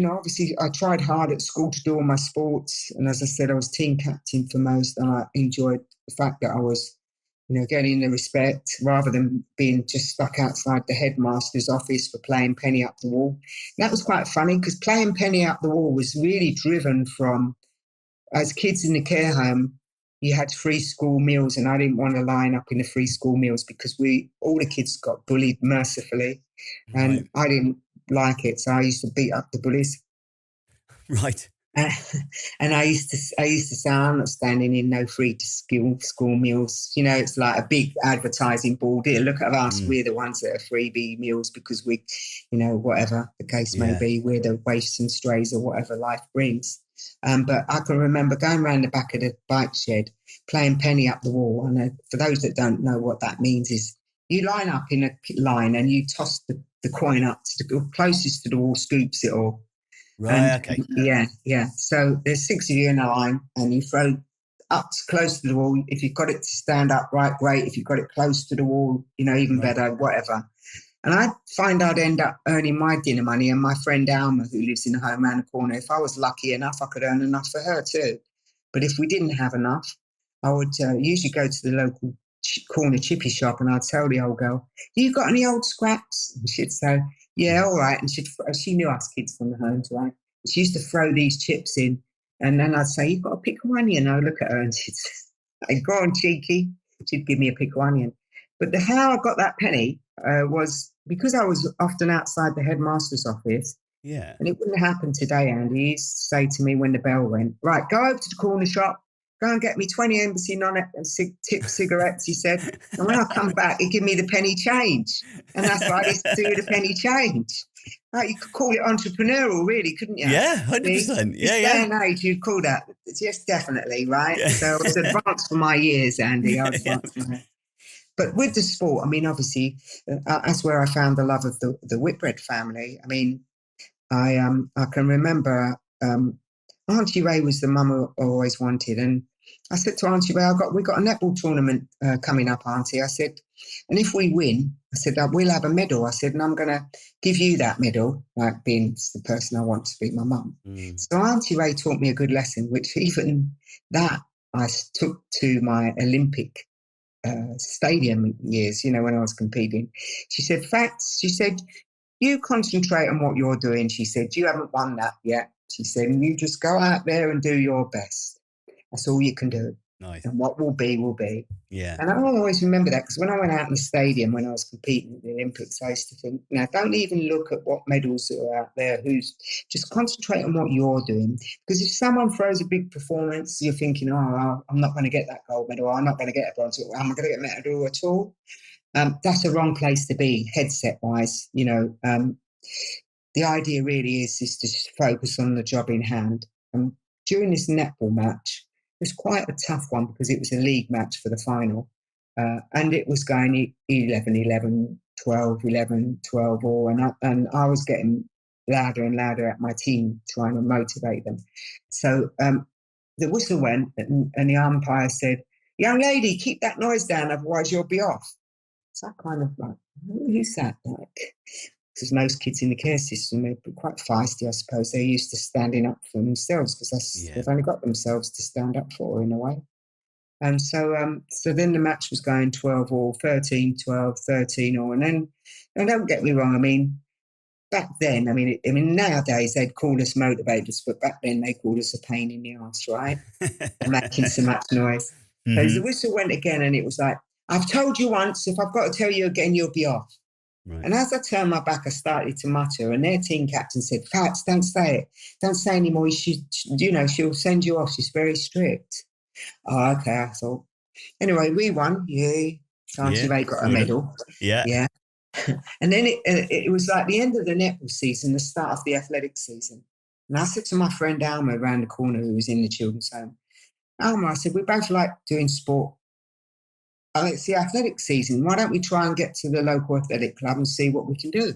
obviously I tried hard at school to do all my sports. And as I said, I was team captain for most, and I enjoyed the fact that I was getting the respect rather than being just stuck outside the headmaster's office for playing penny up the wall. And that was quite funny because playing penny up the wall was really driven from, as kids in the care home, you had free school meals, and I didn't want to line up in the free school meals because all the kids got bullied mercifully, and I didn't like it, so I used to beat up the bullies. Right. And I used to say, I'm not standing in no free school meals. It's like a big advertising board here. Look at us. We're the ones that are freebie meals because we, whatever the case may be, we're the waifs and strays or whatever life brings. But I can remember going around the back of the bike shed, playing penny up the wall. And for those that don't know what that means is you line up in a line and you toss the coin up to the closest to the wall, scoops it all. Right, okay. Yeah. So there's 6 of you in a line and you throw up close to the wall. If you've got it to stand up right, great. If you've got it close to the wall, even better, whatever. And I'd find I'd end up earning my dinner money, and my friend Alma, who lives in the home around the corner, if I was lucky enough, I could earn enough for her too. But if we didn't have enough, I would usually go to the local corner chippy shop and I'd tell the old girl, you got any old scraps? And she'd say, yeah, all right. And she knew us kids from the homes, right? She used to throw these chips in, and then I'd say, you've got a pickle onion. I'd look at her and she'd say, go on, cheeky. She'd give me a pickle onion. But how I got that penny was because I was often outside the headmaster's office. Yeah. And it wouldn't happen today, Andy. He used to say to me when the bell went, right, go over to the corner shop, go and get me 20 Embassy non-tip cigarettes, he said. And when I come back, he'd give me the penny change. And that's what I used to do with the penny change. Like, you could call it entrepreneurial, really, couldn't you? Yeah, 100%. Yeah, This day and age, you'd call that. Yes, definitely, right? Yeah. So I was advanced for my years, Andy. I was advanced for my... But with the sport, obviously, that's where I found the love of the Whitbread family. I can remember Auntie Ray was the mum I always wanted, and I said to Auntie Ray, we got a netball tournament coming up, Auntie. I said, and if we win, I said, we'll have a medal. I said, and I'm going to give you that medal, like being the person I want to be, my mum. So Auntie Ray taught me a good lesson, which even that I took to my Olympic stadium years, when I was competing. She said, you concentrate on what you're doing. She said, you haven't won that yet. She said, and you just go out there and do your best. That's all you can do. Nice. And what will be, will be. Yeah. And I always remember that because when I went out in the stadium, when I was competing at the Olympics, I used to think, now don't even look at what medals are out there. Just concentrate on what you're doing. Because if someone throws a big performance, you're thinking, I'm not going to get that gold medal. I'm not going to get a bronze medal. I'm not going to get a medal at all. That's the wrong place to be, headset-wise. The idea really is to just focus on the job in hand. During this netball match, it was quite a tough one because it was a league match for the final. And it was going 11-11, 12-11, 12-all. And I was getting louder and louder at my team, trying to motivate them. So the whistle went and the umpire said, young lady, keep that noise down, otherwise you'll be off. So I kind of like, who's that like? Because most kids in the care system are quite feisty, I suppose. They're used to standing up for themselves because they've only got themselves to stand up for in a way. And so then the match was going 12-all, 13-12, 13-all. And don't get me wrong, back then, nowadays they'd call us motivators, but back then they called us a pain in the arse, right? Making so much noise. So the whistle went again and it was like, I've told you once, if I've got to tell you again, you'll be off. Right. And as I turned my back, I started to mutter, and their team captain said, Fats, don't say it. Don't say anymore. She'll send you off. She's very strict. Oh, okay, I thought. Anyway, we won. Yeah. Auntie Ray got a medal. Yeah. Yeah. And then it was like the end of the netball season, the start of the athletic season. And I said to my friend Alma around the corner, who was in the children's home, Alma, I said, we both like doing sport. It's the athletic season. Why don't we try and get to the local athletic club and see what we can do?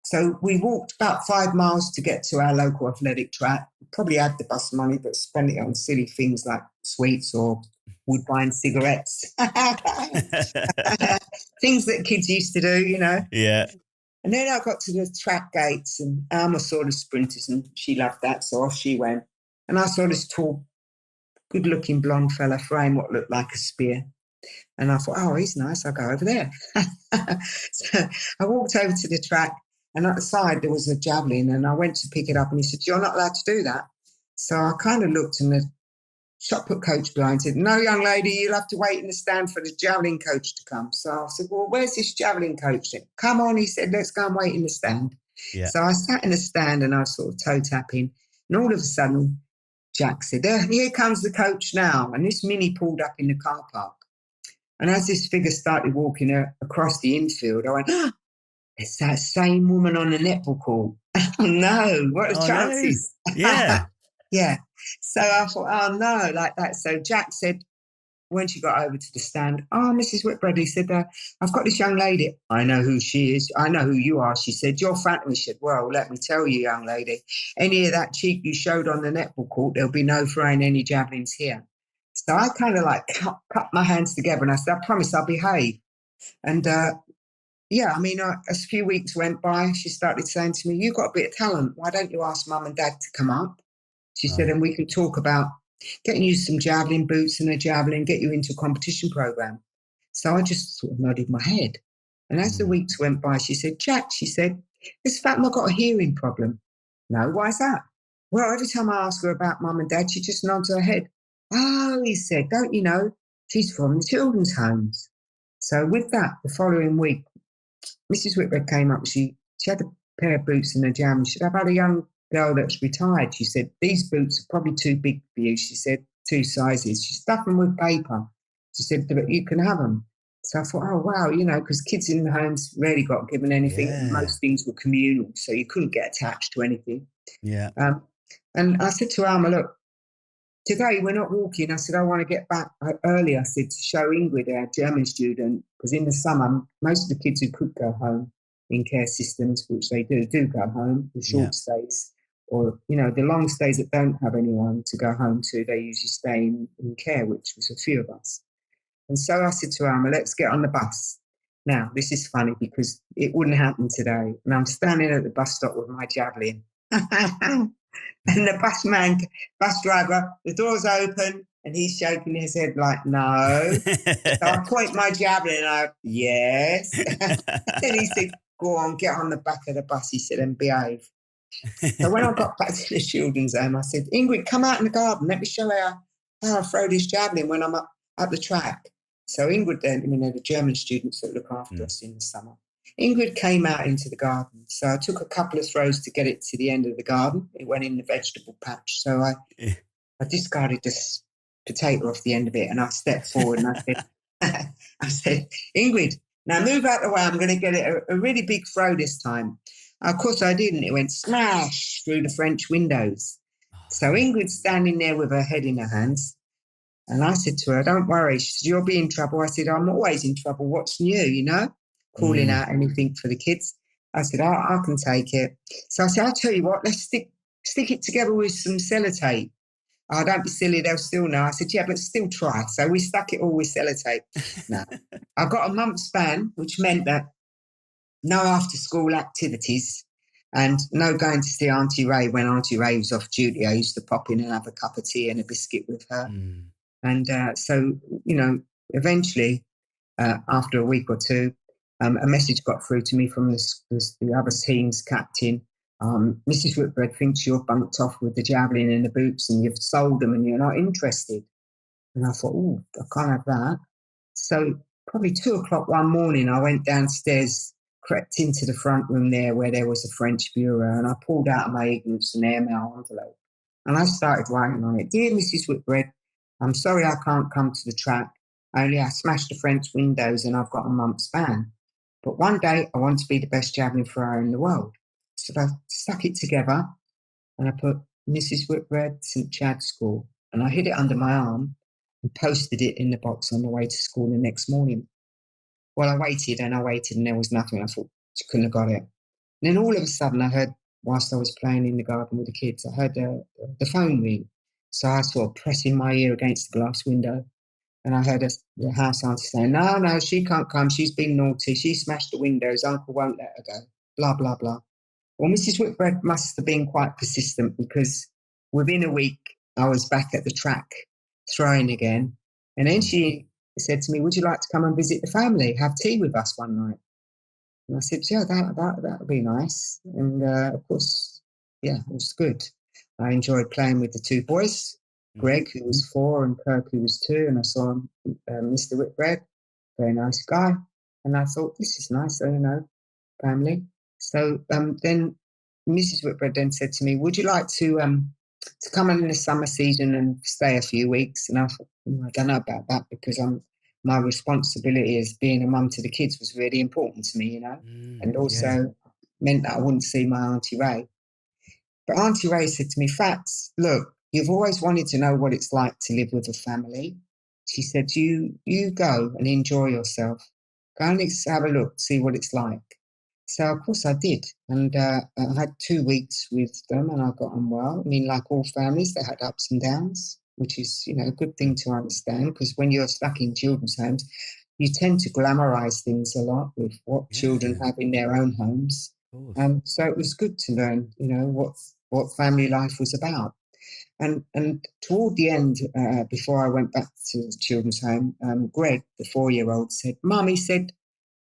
So we walked about 5 miles to get to our local athletic track. Probably had the bus money, but spent it on silly things like sweets or Woodbine cigarettes. Things that kids used to do, Yeah. And then I got to the track gates and Alma saw the sprinters and she loved that. So off she went. And I saw this tall, good-looking blonde fella throwing what looked like a spear. And I thought, oh, he's nice. I'll go over there. So I walked over to the track, and at the side there was a javelin, and I went to pick it up, and he said, you're not allowed to do that. So I kind of looked, and the shot put coach behind said, no, young lady, you'll have to wait in the stand for the javelin coach to come. So I said, well, where's this javelin coach then? Come on, he said, let's go and wait in the stand. Yeah. So I sat in the stand, and I was sort of toe tapping, and all of a sudden Jack said, here comes the coach now. And this Mini pulled up in the car park. And as this figure started walking across the infield, I went, oh, it's that same woman on the netball court. Oh, no, what are the chances? No. Yeah. Yeah. So I thought, oh, no, like that. So Jack said, when she got over to the stand, oh, Mrs. Whitbread, he said, I've got this young lady. I know who she is. I know who you are. She said, you're Fatima. She said, well, let me tell you, young lady, any of that cheek you showed on the netball court, there'll be no throwing any javelins here. So I kind of like cut my hands together, and I said, I promise I'll behave. And yeah, I mean, as a few weeks went by, she started saying to me, you've got a bit of talent. Why don't you ask mum and dad to come up? She said, and we can talk about getting you some javelin boots and a javelin, get you into a competition program. So I just sort of nodded my head. And as the weeks went by, she said, Jack, she said, has Fatima got a hearing problem? No, why is that? Well, every time I ask her about mum and dad, she just nods her head. Oh, he said, don't you know, she's from the children's homes. So with that, the following week, Mrs. Whitbread came up. She had a pair of boots and a javelin. She said, I've had a young girl that's retired. She said, these boots are probably too big for you. She said, 2 sizes. She stuffed them with paper. She said, but you can have them. So I thought, oh, wow, you know, because kids in the homes rarely got given anything. Yeah. Most things were communal, so you couldn't get attached to anything. Yeah. And I said to Alma, look, today we're not walking. I said, I want to get back early, I said, to show Ingrid, our German student, because in the summer, most of the kids who could go home in care systems, which they do go home, the short stays, or, you know, the long stays that don't have anyone to go home to, they usually stay in care, which was a few of us. And so I said to Alma, let's get on the bus. Now, this is funny because it wouldn't happen today. And I'm standing at the bus stop with my javelin. And the bus driver, the door's open, and he's shaking his head like, no. So I point my javelin out, yes. Then he said, go on, get on the back of the bus, he said, and behave. So when I got back to the children's home, I said, Ingrid, come out in the garden. Let me show how I throw this javelin when I'm up the track. So Ingrid, the German students that look after us in the summer, Ingrid came out into the garden. So I took a couple of throws to get it to the end of the garden. It went in the vegetable patch. So I discarded this potato off the end of it, and I stepped forward and I said, Ingrid, now move out the way. I'm going to get it a really big throw this time. Of course I didn't. It went smash through the French windows. So Ingrid's standing there with her head in her hands. And I said to her, don't worry. She said, you'll be in trouble. I said, I'm always in trouble. What's new, you know? Calling out anything for the kids. I said, I can take it. So I said, I'll tell you what, let's stick it together with some sellotape. Oh, don't be silly, they'll still know. I said, yeah, but still try. So we stuck it all with sellotape. No. I got a month's ban, which meant that no after-school activities and no going to see Auntie Ray when Auntie Ray was off duty. I used to pop in and have a cup of tea and a biscuit with her. And so, you know, eventually, after a week or two, a message got through to me from the other team's captain. Mrs. Whitbread thinks you're bunked off with the javelin and the boots and you've sold them and you're not interested. And I thought, oh, I can't have that. So probably 2:00 one morning, I went downstairs, crept into the front room there where there was a French bureau, and I pulled out of my ignorance an airmail envelope. And I started writing on it, Dear Mrs. Whitbread, I'm sorry I can't come to the track. Only I smashed the French windows and I've got a month's ban. But one day I want to be the best javelin thrower in the world. So I stuck it together and I put Mrs. Whitbread, St. Chad's School, and I hid it under my arm and posted it in the box on the way to school the next morning. Well, I waited and there was nothing. I thought she couldn't have got it. And then all of a sudden I heard, whilst I was playing in the garden with the kids, I heard the phone ring. So I was sort of pressing my ear against the glass window. And I heard the house auntie saying, no, she can't come. She's been naughty. She smashed the windows. Uncle won't let her go. Blah, blah, blah. Well, Mrs. Whitbread must have been quite persistent because within a week, I was back at the track throwing again. And then she he said to me, would you like to come and visit the family, have tea with us one night? And I said, yeah, that would be nice. And of course, yeah, it was good. I enjoyed playing with the two boys, Greg, who was 4, and Kirk, who was 2. And I saw Mr. Whitbread, very nice guy. And I thought, this is nice, family. So then Mrs. Whitbread then said to me, would you like to come in the summer season and stay a few weeks? And I thought, I don't know about that, because my responsibility as being a mum to the kids was really important to me, and also meant that I wouldn't see my Auntie Ray. But Auntie Ray said to me, Fats, look, you've always wanted to know what it's like to live with a family. She said, you go and enjoy yourself. Go and have a look, see what it's like. So, of course, I did. And I had 2 weeks with them, and I got on well. I mean, like all families, they had ups and downs, which is, a good thing to understand, because when you're stuck in children's homes, you tend to glamorize things a lot with what children have in their own homes. So it was good to learn, what family life was about. And toward the end, before I went back to the children's home, Greg, the 4-year-old, said, Mum, he said,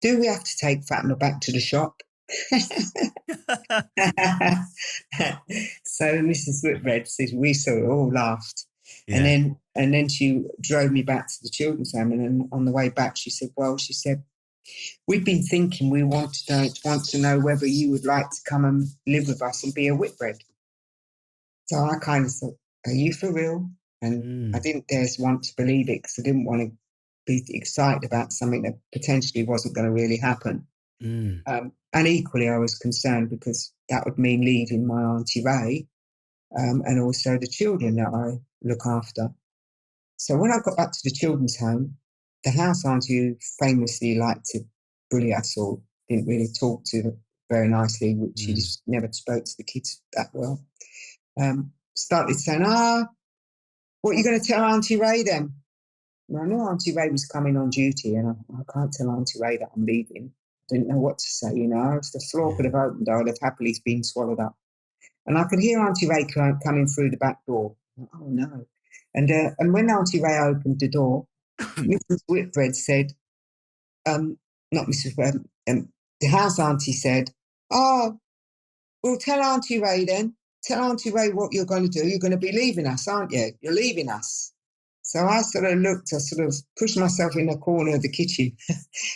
do we have to take Fatima back to the shop? So Mrs. Whitbread says, we sort of all laughed. And then she drove me back to the children's home. And then on the way back, she said, we've been thinking we want to know whether you would like to come and live with us and be a Whitbread. So I kind of thought, are you for real? And I didn't dare want to believe it, because I didn't want to be excited about something that potentially wasn't going to really happen. And equally, I was concerned, because that would mean leaving my Auntie Ray and also the children that I look after. So when I got back to the children's home, the house auntie, who famously liked to bully us all, didn't really talk to them very nicely, which she just never spoke to the kids that well, started saying, what are you going to tell Auntie Ray then? Well, I knew Auntie Ray was coming on duty, and I can't tell Auntie Ray that I'm leaving. I didn't know what to say, If the floor could have opened, I would have happily been swallowed up. And I could hear Auntie Ray coming through the back door. Oh, no. And when Auntie Ray opened the door, Mrs. Whitbread said, not Mrs. Whitbread, the house auntie said, oh, well, tell Auntie Ray then. Tell Auntie Ray what you're going to do. You're going to be leaving us, aren't you? You're leaving us. So I sort of pushed myself in the corner of the kitchen.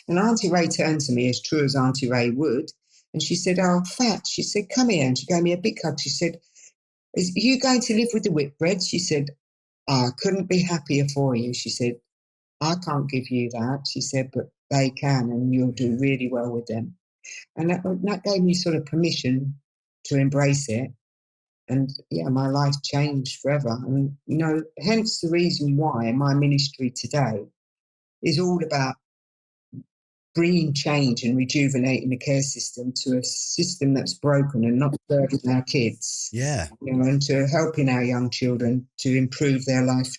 And Auntie Ray turned to me, as true as Auntie Ray would. And she said, oh, Fat. She said, come here. And she gave me a big hug. She said, are you going to live with the Whitbreads? She said, I couldn't be happier for you. She said, I can't give you that. She said, but they can, and you'll do really well with them. And that gave me sort of permission to embrace it. And yeah, my life changed forever. And, hence the reason why my ministry today is all about bringing change and rejuvenating the care system to a system that's broken and not serving our kids. Yeah. And to helping our young children to improve their life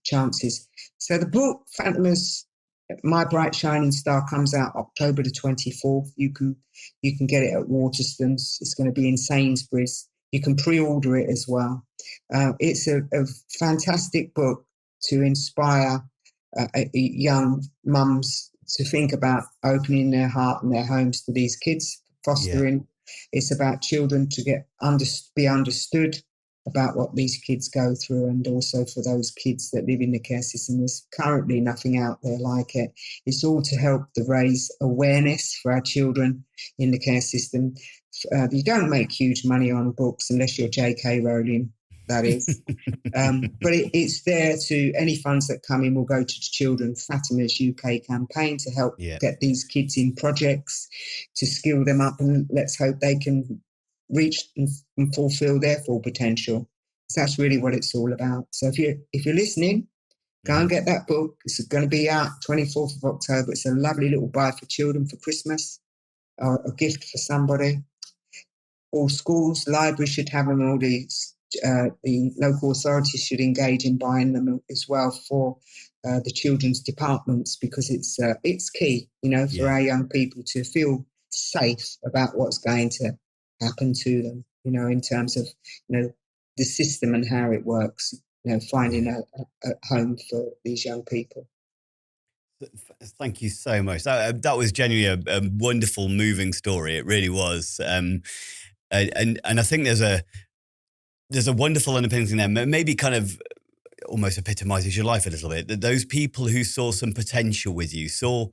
chances. So the book, Fatima's My Bright Shining Star, comes out October the 24th. You can get it at Waterstones. It's going to be in Sainsbury's. You can pre-order it as well. It's a fantastic book to inspire young mums to think about opening their heart and their homes to these kids, fostering. Yeah. It's about children to be understood about what these kids go through, and also for those kids that live in the care system. There's currently nothing out there like it. It's all to help to raise awareness for our children in the care system. You don't make huge money on books unless you're J.K. Rowling, that is. But it's there to, any funds that come in will go to the Children Fatima's UK campaign to help get these kids in projects, to skill them up, and let's hope they can reach and fulfill their full potential. So that's really what it's all about. So if you're listening, go and get that book. It's going to be out 24th of October. It's a lovely little buy for children for Christmas, or a gift for somebody. All schools, libraries should have them. All the local authorities should engage in buying them as well for the children's departments, because it's key, for our young people to feel safe about what's going to happen to them, in terms of, the system and how it works, finding a home for these young people. Thank you so much. That was genuinely a wonderful, moving story. It really was. And I think there's a wonderful underpinning there. Maybe kind of almost epitomizes your life a little bit. That those people who saw some potential with you, saw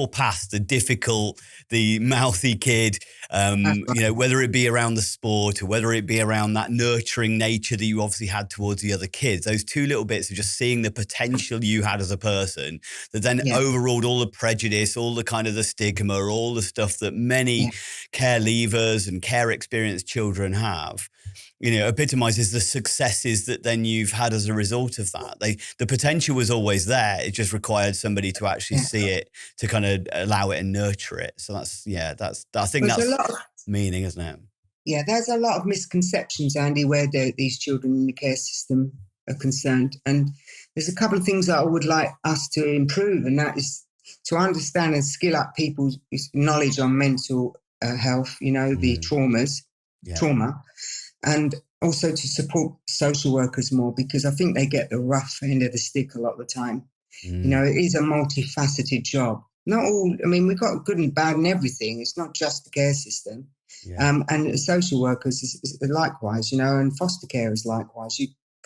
past the difficult, the mouthy kid, That's you right. know, whether it be around the sport or whether it be around that nurturing nature that you obviously had towards the other kids. Those two little bits of just seeing the potential you had as a person that then Yeah, overruled all the prejudice, all the kind of the stigma, all the stuff that many yeah, care leavers and care experienced children have, you know, epitomizes the successes that then you've had as a result of that. The potential was always there. It just required somebody to actually yeah. see it, to kind of allow it and nurture it. So I think There's a that's lot of meaning, isn't it? Yeah, there's a lot of misconceptions, Andy, where these children in the care system are concerned. And there's a couple of things that I would like us to improve, and that is to understand and skill up people's knowledge on mental health, the Mm, yeah. trauma, and also to support social workers more, because I think they get the rough end of the stick a lot of the time. Mm, It is a multifaceted job. Not all, I mean, we've got good and bad and everything. It's not just the care system. yeah. And social workers is likewise, and foster carers likewise.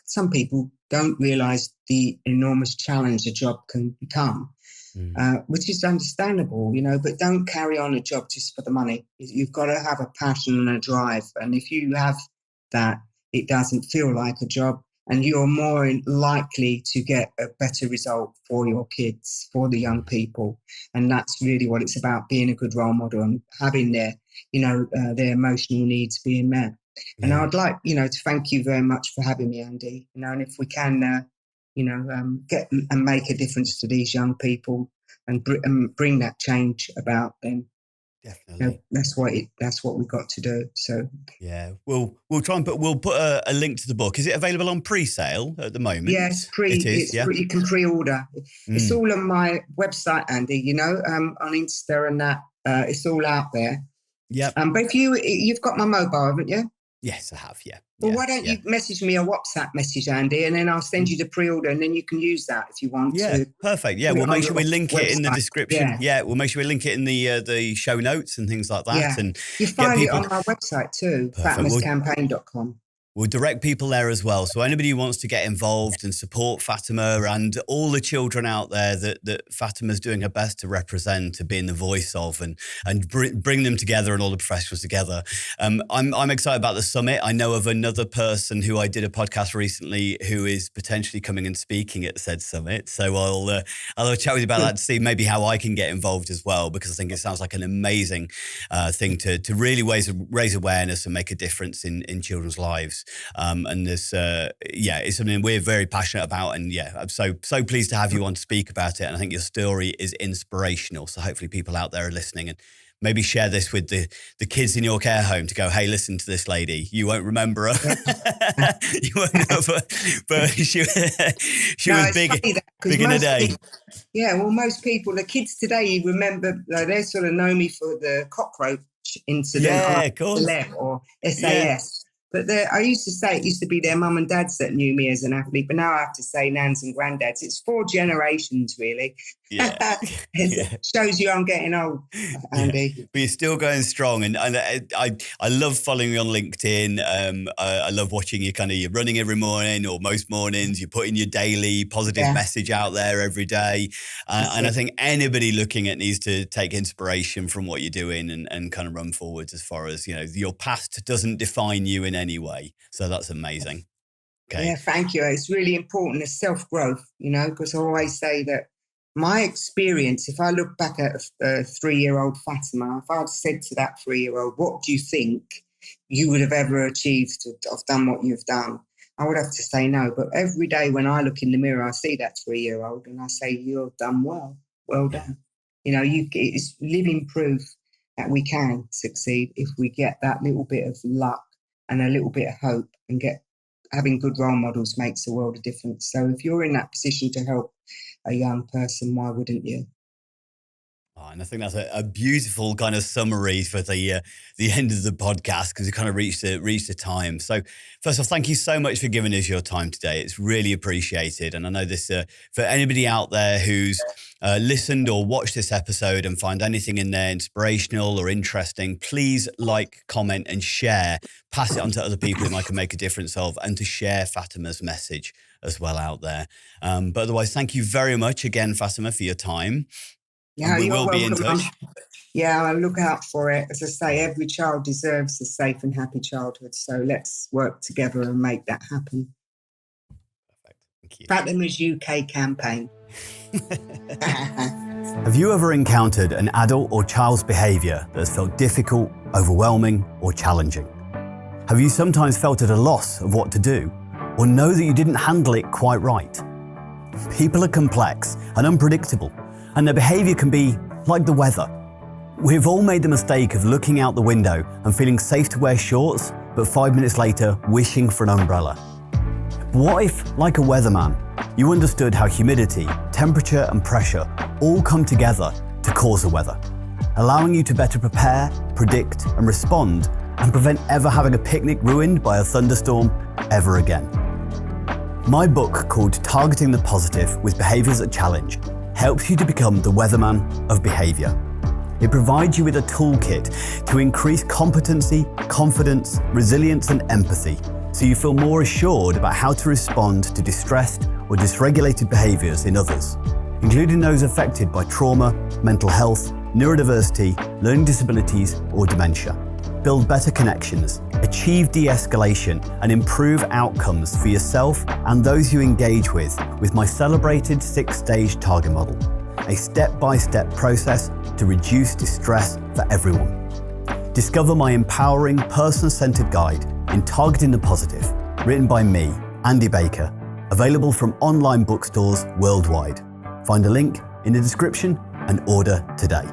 Some people don't realise the enormous challenge a job can become, Mm, which is understandable, but don't carry on a job just for the money. You've got to have a passion and a drive. And if you have that, it doesn't feel like a job, and you're more likely to get a better result for your kids, for the young mm, people. And that's really what it's about, being a good role model and having their emotional needs being met. And yeah. I'd like, to thank you very much for having me, Andy. And if we can, get and make a difference to these young people and bring that change about, then Definitely. that's what we've got to do. So Yeah. We'll try and we'll put a link to the book. Is it available on pre-sale at the yes, moment? It is, yeah. you can pre-order. It's Mm. all on my website, Andy. On Insta and that. It's all out there. Yep. But if you've got my mobile, haven't you? Yes, I have. Yeah. Well, Yeah. why don't Yeah. you message me a WhatsApp message, Andy, and then I'll send you the pre-order, and then you can use that if you want Yeah, to perfect. Yeah, put we'll it on make sure we your link it in the website. description. Yeah, Yeah, we'll make sure we link it in the show notes and things like that, yeah. and You get find it people. on my website too, Perfect. fatmascampaign.com. We'll direct people there as well. So anybody who wants to get involved and support Fatima and all the children out there that Fatima's doing her best to represent, to be in the voice of, and bring them together and all the professionals together. I'm excited about the summit. I know of another person who I did a podcast recently who is potentially coming and speaking at said summit. So I'll have a chat with you about that to see maybe how I can get involved as well, because I think it sounds like an amazing thing to really raise awareness and make a difference in children's lives. And this, it's something we're very passionate about. And yeah, I'm so pleased to have you on to speak about it. And I think your story is inspirational. So hopefully people out there are listening and maybe share this with the kids in your care home to go, hey, listen to this lady. You won't remember her. You won't know her, but she No, was it's funny that because big in a day. most people, the kids today, remember they sort of know me for the cockroach incident on Yeah, of course. celeb or Yeah. SAS. But I used to say it used to be their mum and dads that knew me as an athlete, but now I have to say nans and granddads. It's 4 generations, really. Yeah. Yeah. It shows you I'm getting old, Yeah, Andy. but you're still going strong, and I love following you on LinkedIn. I love watching you. You're running every morning or most mornings. You're putting your daily positive Yeah, message out there every day, that's and I it. think anybody looking at needs to take inspiration from what you're doing and kind of run forwards as far as your past doesn't define you in any way. So that's amazing. Okay. Yeah, thank you. It's really important, it's self-growth, because I always say that my experience, if I look back at a 3-year-old Fatima, if I'd said to that 3-year-old, what do you think you would have ever achieved to have done what you've done? I would have to say no. But every day when I look in the mirror, I see that 3-year-old and I say, you've done well. Well Yeah. done. It's living proof that we can succeed if we get that little bit of luck and a little bit of hope, and having good role models makes a world of difference. So if you're in that position to help a young person, why wouldn't you? And I think that's a beautiful kind of summary for the end of the podcast, because we kind of reached the time. So first off, thank you so much for giving us your time today. It's really appreciated. And I know this for anybody out there who's listened or watched this episode and find anything in there inspirational or interesting, please like, comment and share. Pass it on to other people whom I can make a difference of, and to share Fatima's message as well out there. But otherwise, thank you very much again, Fatima, for your time. Yeah, we will be in touch. Yeah, I'll look out for it. As I say, every child deserves a safe and happy childhood. So let's work together and make that happen. Perfect. Thank you. Fatima's UK campaign. Have you ever encountered an adult or child's behaviour that has felt difficult, overwhelming, or challenging? Have you sometimes felt at a loss of what to do, or know that you didn't handle it quite right? People are complex and unpredictable, and their behaviour can be like the weather. We've all made the mistake of looking out the window and feeling safe to wear shorts, but 5 minutes later wishing for an umbrella. What if, like a weatherman, you understood how humidity, temperature and pressure all come together to cause the weather, allowing you to better prepare, predict and respond, and prevent ever having a picnic ruined by a thunderstorm ever again? My book, called Targeting the Positive with Behaviours that Challenge, helps you to become the weatherman of behaviour. It provides you with a toolkit to increase competency, confidence, resilience and empathy, so you feel more assured about how to respond to distressed or dysregulated behaviours in others, including those affected by trauma, mental health, neurodiversity, learning disabilities or dementia. Build better connections, achieve de-escalation and improve outcomes for yourself and those you engage with my celebrated 6-stage target model, a step-by-step process to reduce distress for everyone. Discover my empowering, person-centered guide in Targeting the Positive, written by me, Andy Baker, available from online bookstores worldwide. Find a link in the description and order today.